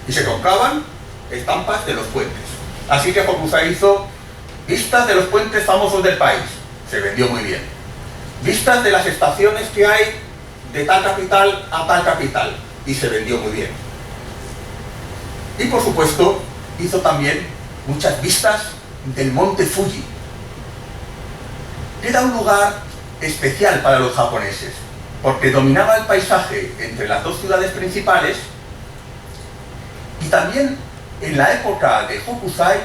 y se compraban estampas de los puentes. Así que Hokusai hizo vistas de los puentes famosos del país, se vendió muy bien. Vistas de las estaciones que hay de tal capital a tal capital, y se vendió muy bien. Y por supuesto hizo también muchas vistas del monte Fuji. Era un lugar especial para los japoneses, porque dominaba el paisaje entre las 2 ciudades principales, y también en la época de Hokusai,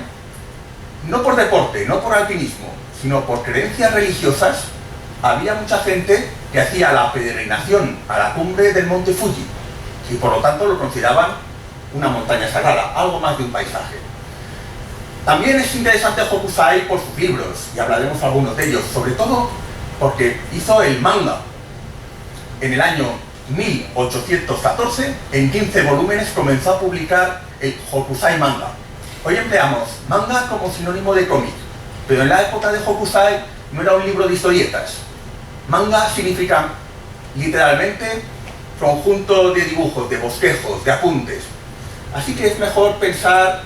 no por deporte, no por alpinismo, sino por creencias religiosas, había mucha gente que hacía la peregrinación a la cumbre del monte Fuji, y por lo tanto lo consideraban una montaña sagrada, algo más de un paisaje. También es interesante Hokusai por sus libros, y hablaremos algunos de ellos, sobre todo porque hizo el manga. En el año 1814, en 15 volúmenes, comenzó a publicar el Hokusai Manga. Hoy empleamos manga como sinónimo de cómic, pero en la época de Hokusai no era un libro de historietas. Manga significa literalmente conjunto de dibujos, de bosquejos, de apuntes. Así que es mejor pensar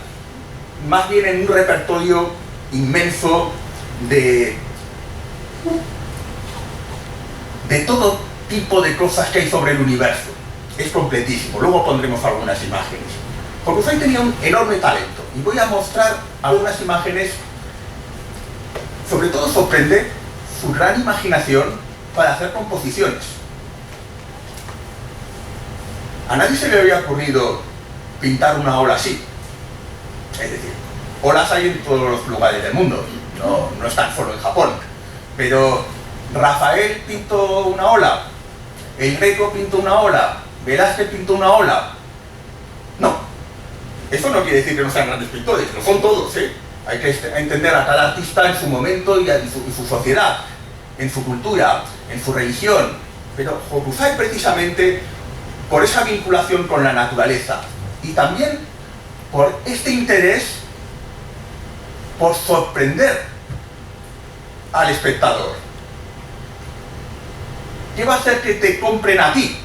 más bien en un repertorio inmenso de todo tipo de cosas que hay sobre el universo. Es completísimo, luego pondremos algunas imágenes. Hokusai tenía un enorme talento, y voy a mostrar algunas imágenes. Sobre todo sorprende su gran imaginación para hacer composiciones. A nadie se le había ocurrido pintar una ola así. Es decir, olas hay en todos los lugares del mundo, no están solo en Japón. Pero Rafael pintó una ola, el Greco pintó una ola, Velázquez pintó una ola. No, eso no quiere decir que no sean grandes pintores, lo son todos, ¿eh? Hay que entender a cada artista en su momento y en su sociedad, en su cultura, en su religión. Pero Hokusai, precisamente por esa vinculación con la naturaleza y también por este interés por sorprender al espectador, ¿qué va a hacer que te compren a ti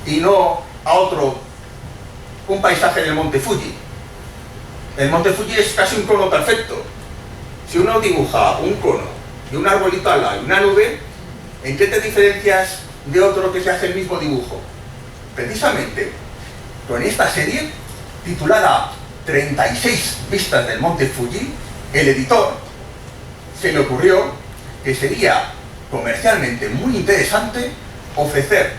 y no a otro un paisaje del monte Fuji? El monte Fuji es casi un cono perfecto. Si uno dibuja un cono y un arbolito al lado y una nube, ¿en qué te diferencias de otro que se hace el mismo dibujo? Precisamente con esta serie, titulada 36 vistas del monte Fuji, el editor se le ocurrió que sería comercialmente muy interesante ofrecer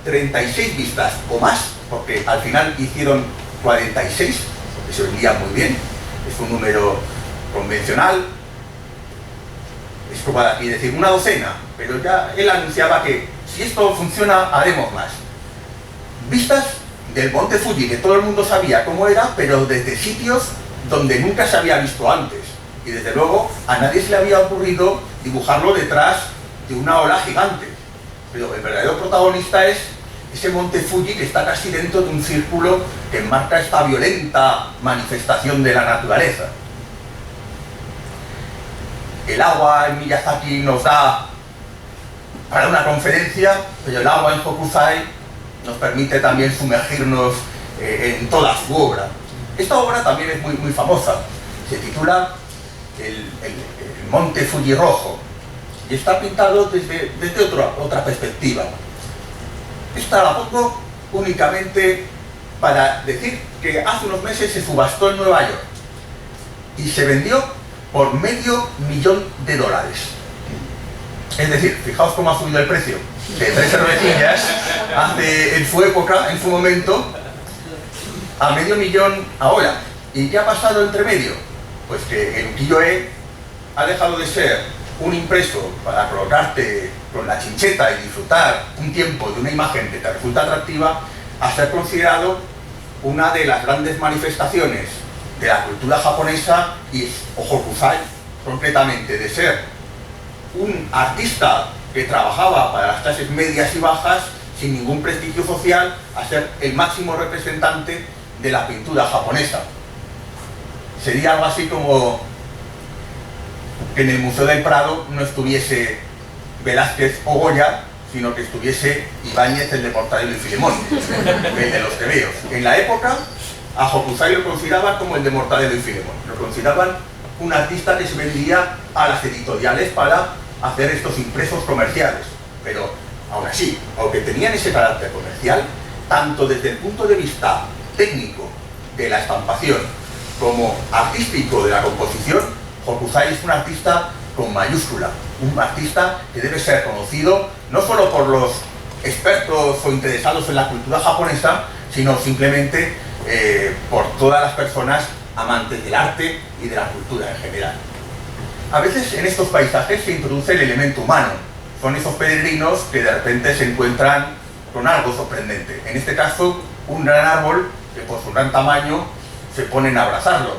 36 vistas o más, porque al final hicieron 46, porque se vendía muy bien, es un número convencional, es como aquí decir una docena, pero ya él anunciaba que si esto funciona haremos más. Vistas del monte Fuji, que todo el mundo sabía cómo era, pero desde sitios donde nunca se había visto antes. Y desde luego a nadie se le había ocurrido dibujarlo detrás de una ola gigante. Pero el verdadero protagonista es ese monte Fuji que está casi dentro de un círculo que enmarca esta violenta manifestación de la naturaleza. El agua en Miyazaki nos da para una conferencia, pero el agua en Hokusai nos permite también sumergirnos en toda su obra. Esta obra también es muy famosa, se titula el Monte Fuji Rojo y está pintado desde otra perspectiva. Esta la pongo únicamente para decir que hace unos meses se subastó en Nueva York y se vendió por $500,000. Es decir, fijaos cómo ha subido el precio de 3 cervecillas en su época, en su momento, a $500,000 ahora. ¿Y qué ha pasado entre medio? Pues que el ukiyo-e ha dejado de ser un impreso para colocarte con la chincheta y disfrutar un tiempo de una imagen que te resulta atractiva, a ser considerado una de las grandes manifestaciones de la cultura japonesa y Hokusai, concretamente, de ser un artista que trabajaba para las clases medias y bajas sin ningún prestigio social, a ser el máximo representante de la pintura japonesa. Sería algo así como que en el Museo del Prado no estuviese Velázquez o Goya, sino que estuviese Ibáñez, el de Mortadelo y Filemón, el de los tebeos. En la época, a Hokusai lo consideraban como el de Mortadelo y Filemón. Lo consideraban un artista que se vendía a las editoriales para hacer estos impresos comerciales. Pero, aún así, aunque tenían ese carácter comercial, tanto desde el punto de vista técnico de la estampación como artístico de la composición, Hokusai es un artista con mayúscula, un artista que debe ser conocido no solo por los expertos o interesados en la cultura japonesa, sino simplemente por todas las personas amantes del arte y de la cultura en general. A veces en estos paisajes se introduce el elemento humano, son esos peregrinos que de repente se encuentran con algo sorprendente. En este caso, un gran árbol que por su gran tamaño se ponen a abrazarlo.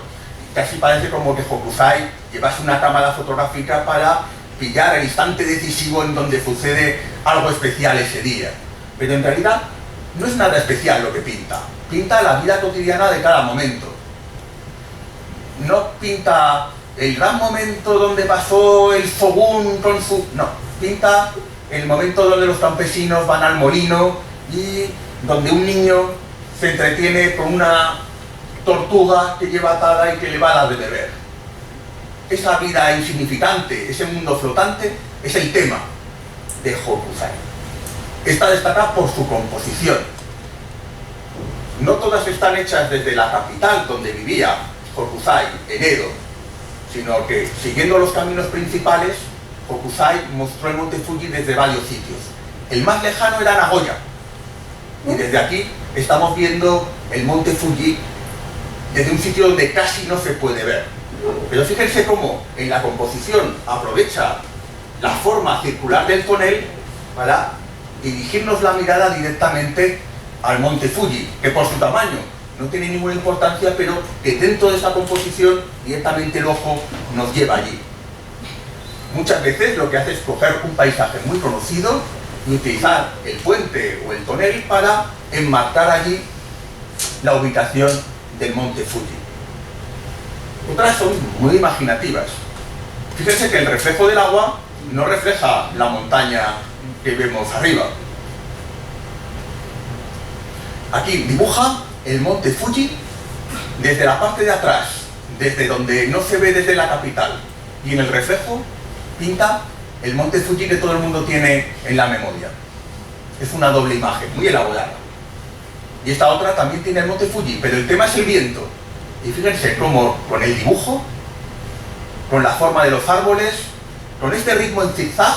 Casi parece como que Hokusai llevase una cámara fotográfica para pillar el instante decisivo en donde sucede algo especial ese día. Pero en realidad no es nada especial lo que pinta. Pinta la vida cotidiana de cada momento. No pinta el gran momento donde pasó el shogun con su... No, pinta el momento donde los campesinos van al molino y donde un niño se entretiene con una tortuga que lleva atada y que le va a dar de beber. Esa vida insignificante, ese mundo flotante, es el tema de Hokusai. Está destacada por su composición. No todas están hechas desde la capital donde vivía Hokusai, en Edo, sino que, siguiendo los caminos principales, Hokusai mostró el monte Fuji desde varios sitios. El más lejano era Nagoya, y desde aquí estamos viendo el monte Fuji desde un sitio donde casi no se puede ver. Pero fíjense cómo en la composición aprovecha la forma circular del tonel para dirigirnos la mirada directamente al monte Fuji, que por su tamaño no tiene ninguna importancia, pero que dentro de esa composición directamente el ojo nos lleva allí. Muchas veces lo que hace es coger un paisaje muy conocido y utilizar el puente o el tonel para enmarcar allí la ubicación del monte Fuji. Otras son muy imaginativas. Fíjense que el reflejo del agua no refleja la montaña que vemos arriba. Aquí dibuja el monte Fuji desde la parte de atrás, desde donde no se ve desde la capital, y en el reflejo pinta el monte Fuji que todo el mundo tiene en la memoria. Es una doble imagen, muy elaborada. Y esta otra también tiene el monte Fuji, pero el tema es el viento. Y fíjense cómo con el dibujo con la forma de los árboles, con este ritmo en zigzag,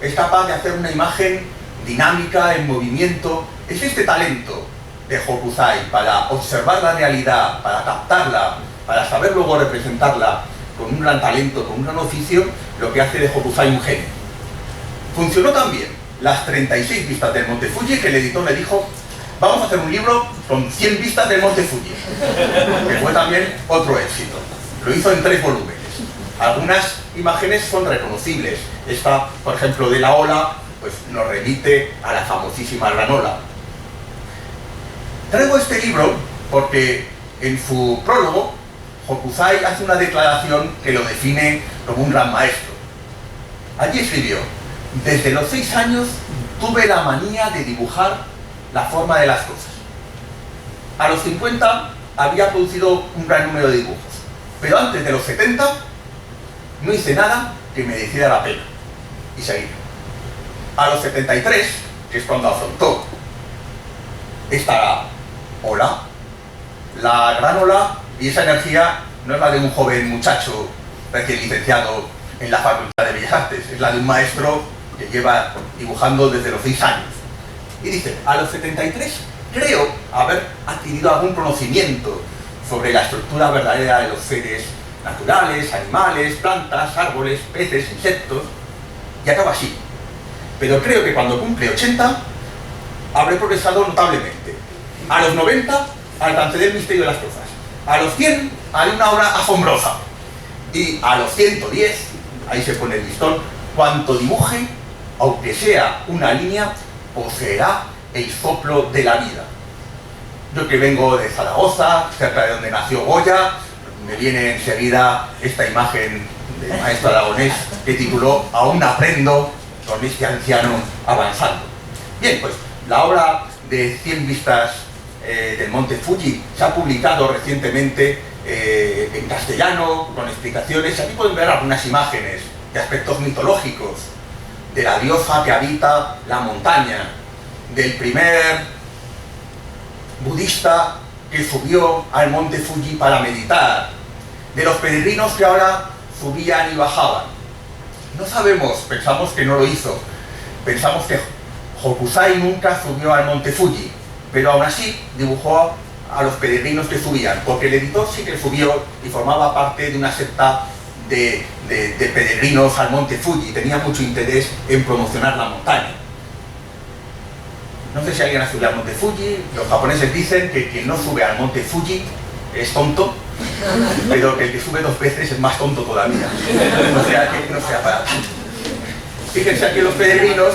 es capaz de hacer una imagen dinámica, en movimiento. Es este talento de Hokusai para observar la realidad, para captarla, para saber luego representarla con un gran talento, con un gran oficio, lo que hace de Hokusai un genio. Funcionó también las 36 vistas del Monte Fuji, que el editor le dijo: vamos a hacer un libro con 100 vistas del Monte Fuji, que fue también otro éxito. Lo hizo en 3 volúmenes. Algunas imágenes son reconocibles. Esta, por ejemplo, de la ola, pues nos remite a la famosísima granola. Traigo este libro porque en su prólogo Hokusai hace una declaración que lo define como un gran maestro. Allí escribió: desde los 6 años tuve la manía de dibujar la forma de las cosas. A los 50 había producido un gran número de dibujos, pero antes de los 70 no hice nada que mereciera la pena. Y seguí. A los 73, que es cuando afrontó esta ola, la gran ola, y esa energía no es la de un joven muchacho recién licenciado en la Facultad de Bellas Artes, es la de un maestro que lleva dibujando desde los 6 años. Y dice: a los 73 creo haber adquirido algún conocimiento sobre la estructura verdadera de los seres naturales, animales, plantas, árboles, peces, insectos, y acaba así. Pero creo que cuando cumple 80 habré progresado notablemente. A los 90 alcanzaré el misterio de las cosas. A los 100 haré una obra asombrosa. Y a los 110, ahí se pone el listón, cuanto dibuje, aunque sea una línea, poseerá el soplo de la vida. Yo, que vengo de Zaragoza, cerca de donde nació Goya, me viene enseguida esta imagen del maestro aragonés que tituló Aún aprendo con este anciano avanzando. Bien, pues la obra de 100 vistas del Monte Fuji se ha publicado recientemente en castellano, con explicaciones. Aquí pueden ver algunas imágenes de aspectos mitológicos, de la diosa que habita la montaña, del primer budista que subió al Monte Fuji para meditar, de los peregrinos que ahora subían y bajaban. No sabemos, pensamos que no lo hizo, pensamos que Hokusai nunca subió al Monte Fuji, pero aún así dibujó a los peregrinos que subían, porque el editor sí que subió y formaba parte de una secta de peregrinos al Monte Fuji, tenía mucho interés en promocionar la montaña. No sé si alguien ha subido al Monte Fuji. Los japoneses dicen que quien no sube al Monte Fuji es tonto, pero que el que sube 2 veces es más tonto todavía. O sea, que no sea para tanto. Fíjense aquí los peregrinos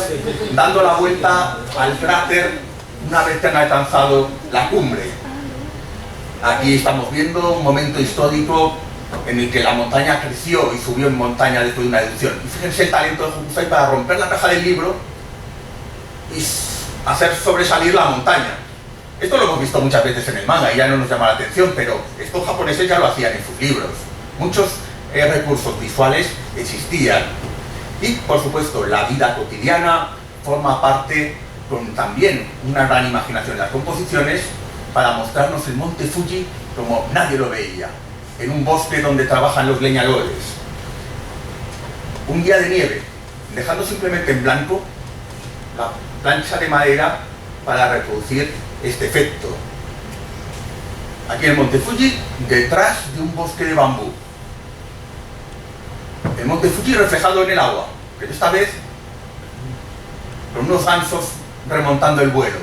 dando la vuelta al cráter una vez que han alcanzado la cumbre. Aquí estamos viendo un momento histórico en el que la montaña creció y subió en montaña después de una erupción. Y fíjense el talento de Hokusai para romper la caja del libro y hacer sobresalir la montaña. Esto lo hemos visto muchas veces en el manga y ya no nos llama la atención, pero estos japoneses ya lo hacían en sus libros. Muchos recursos visuales existían. Y, por supuesto, la vida cotidiana forma parte con también una gran imaginación en las composiciones para mostrarnos el Monte Fuji como nadie lo veía, en un bosque donde trabajan los leñadores. Un día de nieve, dejando simplemente en blanco la plancha de madera para reproducir este efecto. Aquí el Monte Fuji detrás de un bosque de bambú. El Monte Fuji reflejado en el agua, pero esta vez con unos gansos remontando el vuelo.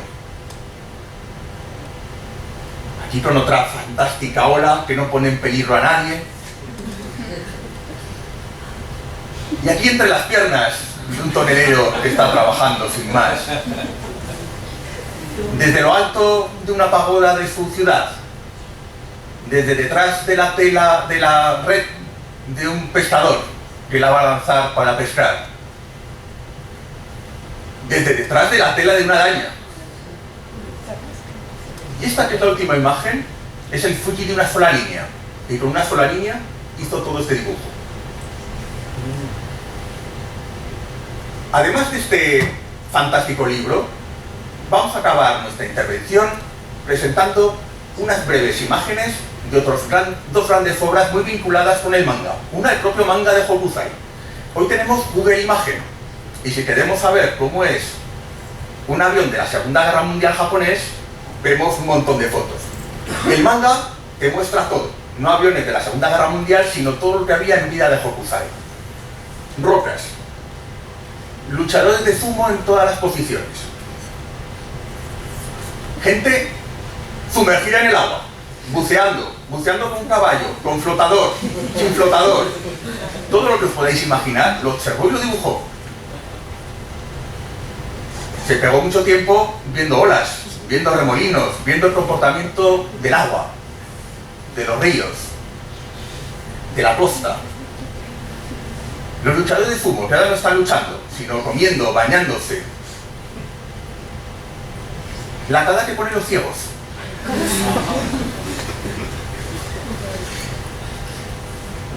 Aquí con otra fantástica ola que no pone en peligro a nadie. Y aquí entre las piernas de un tonelero que está trabajando sin más. Desde lo alto de una pagoda de su ciudad. Desde detrás de la tela de la red de un pescador que la va a lanzar para pescar. Desde detrás de la tela de una araña. Y esta, que es la última imagen, es el Fuji de una sola línea. Y con una sola línea hizo todo este dibujo. Además de este fantástico libro, vamos a acabar nuestra intervención presentando unas breves imágenes de dos grandes obras muy vinculadas con el manga. Una, el propio manga de Hokusai. Hoy tenemos Google Imagen, y si queremos saber cómo es un avión de la Segunda Guerra Mundial japonés, vemos un montón de fotos. El manga te muestra todo, no aviones de la Segunda Guerra Mundial, sino todo lo que había en vida de Hokusai. Rocas, luchadores de sumo en todas las posiciones, gente sumergida en el agua, buceando con un caballo, con flotador, sin flotador. Todo lo que os podéis imaginar lo observó y lo dibujó. Se pegó mucho tiempo viendo olas, viendo remolinos, viendo el comportamiento del agua, de los ríos, de la costa. Los luchadores de sumo, que ahora no están luchando, sino comiendo, bañándose. La cara que ponen los ciegos.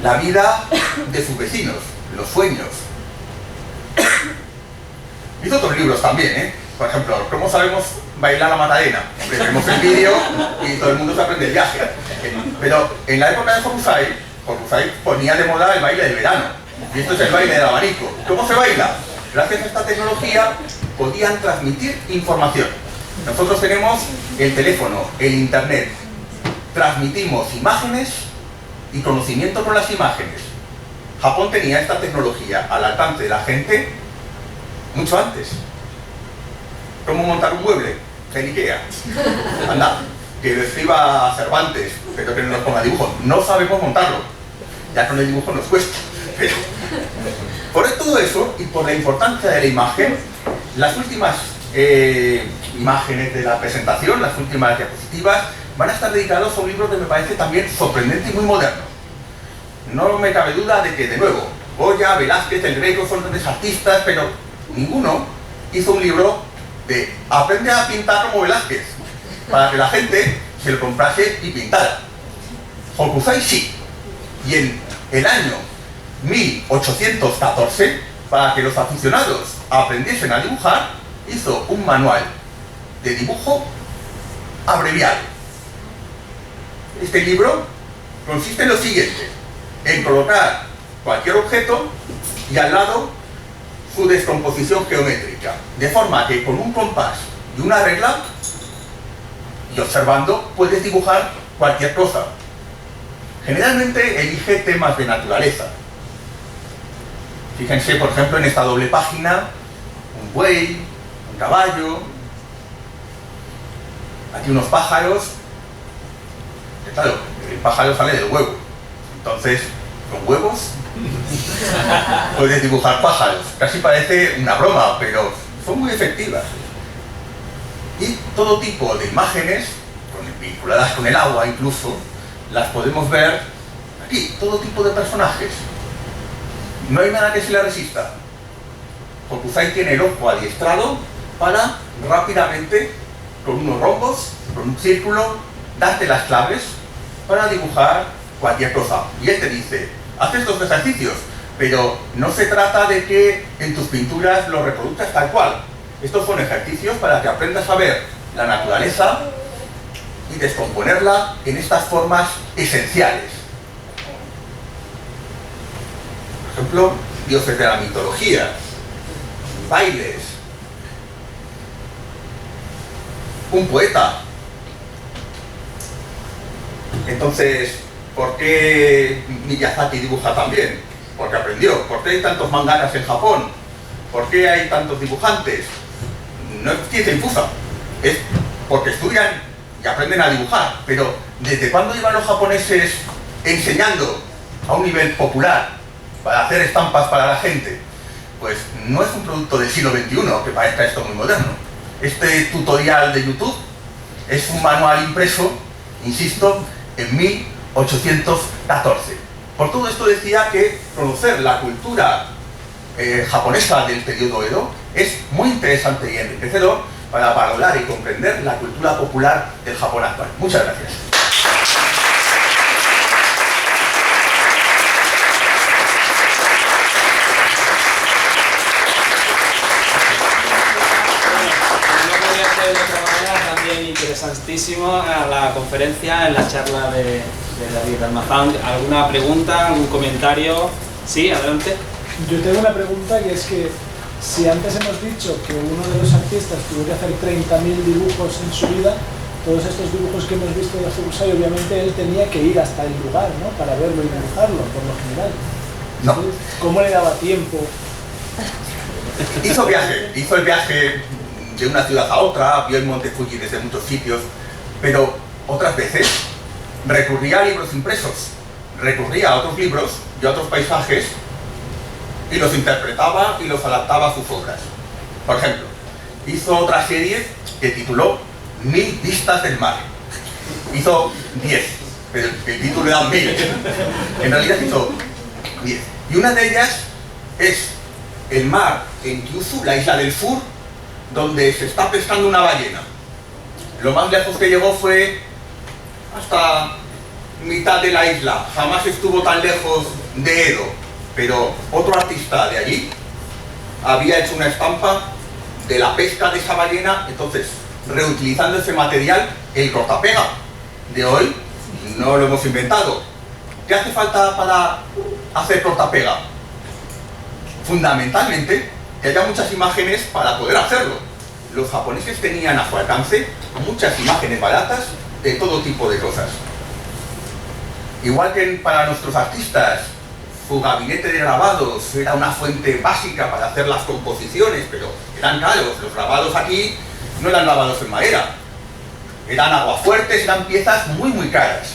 La vida de sus vecinos, los sueños. Hizo otros libros también, ¿eh? Por ejemplo, ¿cómo sabemos bailar la Macarena? Hombre, vemos el vídeo y todo el mundo se aprende el viaje. Pero en la época de Hokusai ponía de moda el baile del verano. Y esto es el baile del abanico. ¿Cómo se baila? Gracias a esta tecnología podían transmitir información. Nosotros tenemos el teléfono, el internet. Transmitimos imágenes y conocimiento con las imágenes. Japón tenía esta tecnología al alcance de la gente mucho antes. ¿Cómo montar un mueble? En Ikea. Anda, que lo escriba Cervantes, pero que no nos ponga dibujos. No sabemos montarlo. Ya con el dibujo nos cuesta. Pero por todo eso y por la importancia de la imagen, las últimas imágenes de la presentación, las últimas diapositivas, van a estar dedicados a un libro que me parece también sorprendente y muy moderno. No me cabe duda de que, de nuevo, Goya, Velázquez, el Greco son grandes artistas, pero ninguno hizo un libro de aprende a pintar como Velázquez, para que la gente se lo comprase y pintara. Hokusai sí. Y en el año 1814, para que los aficionados aprendiesen a dibujar, hizo un manual de dibujo abreviado. Este libro consiste en lo siguiente: en colocar cualquier objeto y al lado su descomposición geométrica, de forma que con un compás y una regla y observando puedes dibujar cualquier cosa. Generalmente elige temas de naturaleza. Fíjense, por ejemplo, en esta doble página, un buey, un caballo, aquí unos pájaros. Claro, el pájaro sale del huevo, entonces con huevos puedes dibujar pájaros. Casi parece una broma, pero son muy efectivas. Y todo tipo de imágenes, vinculadas con el agua incluso, las podemos ver aquí, todo tipo de personajes. No hay nada que se le resista. Hokusai tiene el ojo adiestrado para rápidamente, con unos rombos, con un círculo, darte las claves para dibujar cualquier cosa. Y él te dice, haz estos ejercicios, pero no se trata de que en tus pinturas lo reproduzcas tal cual. Estos son ejercicios para que aprendas a ver la naturaleza y descomponerla en estas formas esenciales. Por ejemplo, dioses de la mitología, bailes, un poeta. Entonces, ¿por qué Miyazaki dibuja tan bien? Porque aprendió. ¿Por qué hay tantos mangakas en Japón? ¿Por qué hay tantos dibujantes? No es ciencia infusa, es porque estudian y aprenden a dibujar. Pero ¿desde cuándo iban los japoneses enseñando a un nivel popular para hacer estampas para la gente? Pues no es un producto del siglo XXI, que parezca esto muy moderno. Este tutorial de YouTube es un manual impreso, insisto, en 1814. Por todo esto decía que conocer la cultura japonesa del periodo Edo es muy interesante y enriquecedor para valorar y comprender la cultura popular del Japón actual. Muchas gracias. De otra manera, también interesantísimo la conferencia, en la charla de de David Almazán. ¿Alguna pregunta, algún comentario? Sí, adelante. Yo tengo una pregunta, que es que si antes hemos dicho que uno de los artistas tuvo que hacer 30.000 dibujos en su vida, todos estos dibujos que hemos visto de Hokusai, obviamente él tenía que ir hasta el lugar, ¿no?, para verlo y dibujarlo, por lo general. No. ¿Cómo le daba tiempo? Hizo el viaje de una ciudad a otra, vio el Monte Fuji desde muchos sitios, pero otras veces recurría a libros impresos, recurría a otros libros y a otros paisajes y los interpretaba y los adaptaba a sus obras. Por ejemplo, hizo otra serie que tituló 1000 vistas del mar. Hizo 10, pero el título era 1000. En realidad hizo 10. Y una de ellas es el mar en Kyushu, la isla del sur, donde se está pescando una ballena. Lo más lejos que llegó fue hasta mitad de la isla. Jamás estuvo tan lejos de Edo. Pero otro artista de allí había hecho una estampa de la pesca de esa ballena, entonces, reutilizando ese material, el cortapega de hoy no lo hemos inventado. ¿Qué hace falta para hacer cortapega? Fundamentalmente, que haya muchas imágenes para poder hacerlo. Los japoneses tenían a su alcance muchas imágenes baratas de todo tipo de cosas. Igual que para nuestros artistas, su gabinete de grabados era una fuente básica para hacer las composiciones, pero eran caros. Los grabados aquí no eran grabados en madera, eran aguafuertes, eran piezas muy muy caras.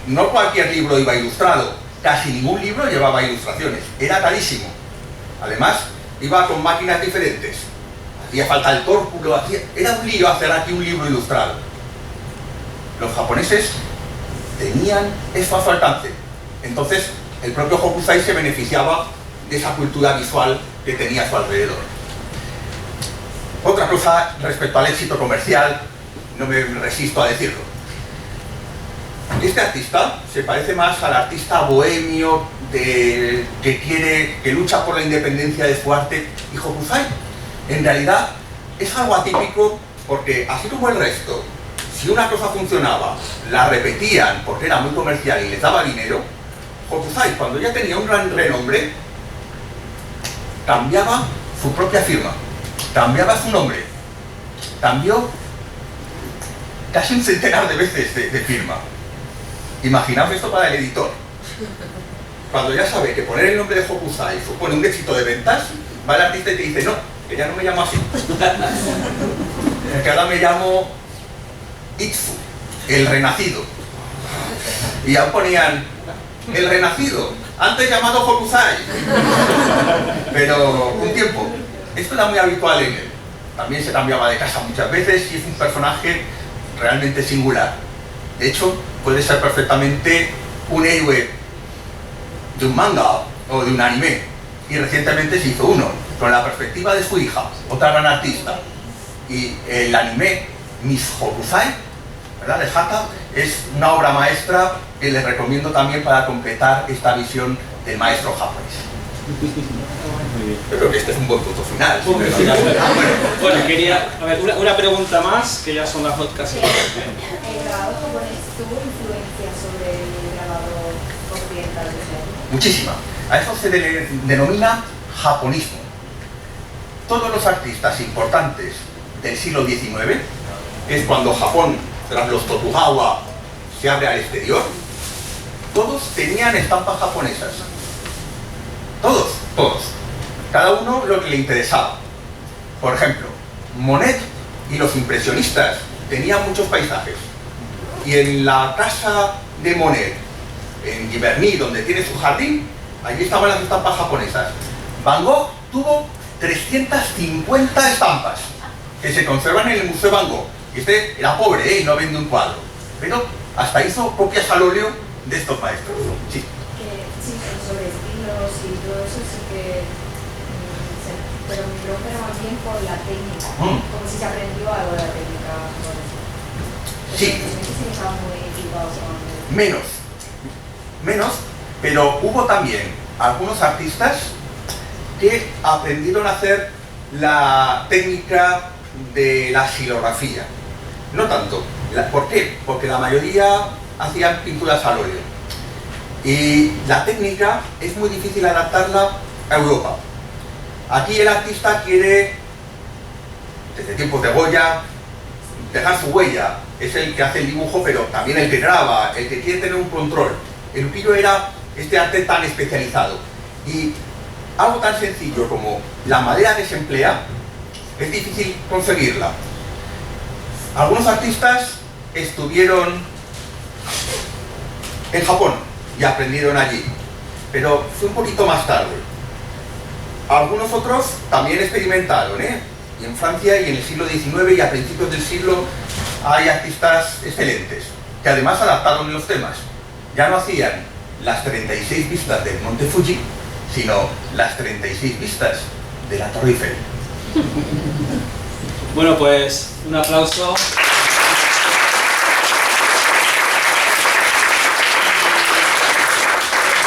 No cualquier libro iba ilustrado, casi ningún libro llevaba ilustraciones, era carísimo. Además, iba con máquinas diferentes, hacía falta el tórculo, era un lío hacer aquí un libro ilustrado. Los japoneses tenían eso a su alcance, entonces el propio Hokusai se beneficiaba de esa cultura visual que tenía a su alrededor. Otra cosa respecto al éxito comercial, no me resisto a decirlo. Este artista se parece más al artista bohemio que lucha por la independencia de su arte, y Hokusai en realidad es algo atípico, porque así como el resto, si una cosa funcionaba, la repetían porque era muy comercial y les daba dinero, Hokusai, cuando ya tenía un gran renombre, cambiaba su propia firma, cambiaba su nombre, cambió casi un centenar de veces de firma. Imaginaos esto para el editor. Cuando ya sabe que poner el nombre de Hokusai supone un éxito de ventas, va el artista y te dice, no, que ya no me llamo así, que ahora me llamo Itsu, el renacido. Y ya ponían el renacido, antes llamado Hokusai. Pero un tiempo, esto era muy habitual en él. También se cambiaba de casa muchas veces y es un personaje realmente singular. De hecho, puede ser perfectamente un héroe de un manga o de un anime. Y recientemente se hizo uno, con la perspectiva de su hija, otra gran artista. Y el anime Miss Hokusai, ¿verdad?, de Hata, es una obra maestra que les recomiendo también para completar esta visión del maestro japonés. Yo creo que este es un buen punto final. Bueno, quería, a ver, una pregunta más, que ya son las casi. ¿El grabado japonés tuvo influencia sobre el grabado occidental? Muchísima. A eso se denomina japonismo. Todos los artistas importantes del siglo XIX, que es cuando Japón, tras los Tokugawa, se abre al exterior, todos tenían estampas japonesas. Todos. Cada uno lo que le interesaba. Por ejemplo, Monet y los impresionistas tenían muchos paisajes. Y en la casa de Monet, en Giverny, donde tiene su jardín, allí estaban las estampas japonesas. Van Gogh tuvo 350 estampas que se conservan en el Museo Van Gogh. Y este era pobre, y no vende un cuadro. Pero hasta hizo copias al óleo de estos maestros. Sí. Sí, sobre estilos y todo eso sí que... pero mi pregunta era más bien por la técnica. Como si se aprendió algo de la técnica. Sí. Sí, estaba muy equipados con... Menos, pero hubo también algunos artistas que aprendieron a hacer la técnica de la xilografía. No tanto. ¿Por qué? Porque la mayoría hacían pinturas al óleo. Y la técnica es muy difícil adaptarla a Europa. Aquí el artista quiere, desde tiempos de Goya, dejar su huella. Es el que hace el dibujo, pero también el que graba, el que quiere tener un control. El ukiyo era este arte tan especializado. Y algo tan sencillo como la madera que se emplea, es difícil conseguirla. Algunos artistas estuvieron en Japón y aprendieron allí, pero fue un poquito más tarde. Algunos otros también experimentaron, y en Francia y en el siglo XIX y a principios del siglo hay artistas excelentes, que además adaptaron los temas. Ya no hacían las 36 vistas del Monte Fuji, sino las 36 vistas de la Torre Eiffel. Bueno, pues un aplauso.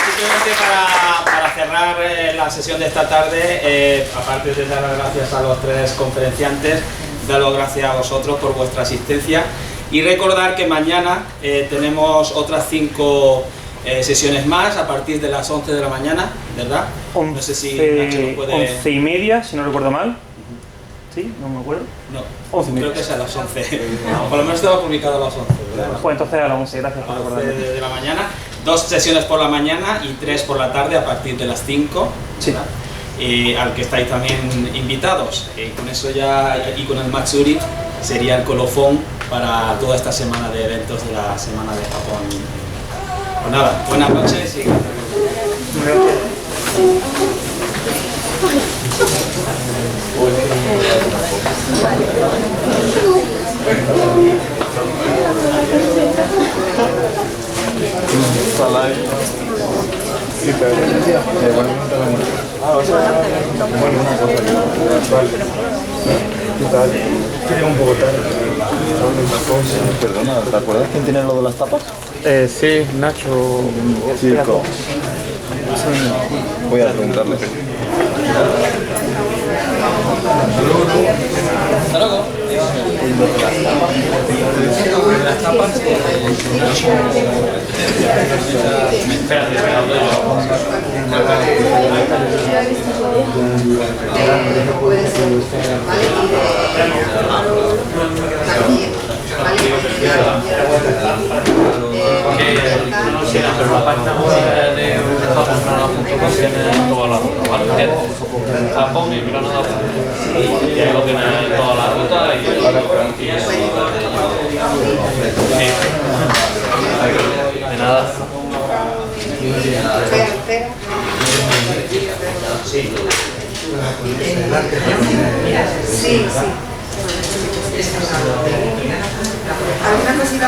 Simplemente para cerrar la sesión de esta tarde, aparte de dar las gracias a los tres conferenciantes, dar las gracias a vosotros por vuestra asistencia y recordar que mañana tenemos otras 5 sesiones más a partir de las 11 de la mañana, ¿verdad? No sé si Nacho nos puede... 11:30, si no recuerdo mal. ¿Sí? ¿No me acuerdo? No, 11:30. creo que es a las 11. No, por lo menos estaba publicado a las 11, ¿verdad? Pues entonces a las 11, gracias por A las 11 recordarme. de la mañana, 2 sesiones por la mañana y 3 por la tarde a partir de las 5. Sí. Al que estáis también invitados. Con eso ya, y con el Matsuri, sería el colofón para toda esta semana de eventos de la Semana de Japón. Pues nada, buenas noches y Perdona, ¿te acuerdas quién tiene lo de las tapas? Sí, Nacho. Chico. Voy a preguntarle. hasta luego. Las tapas. La página web de japongranada.com tiene toda la ruta, ¿vale? Japón y Granada. Y ahí lo tiene toda la ruta y de nada. Sí, sí. ¿Alguna cosita?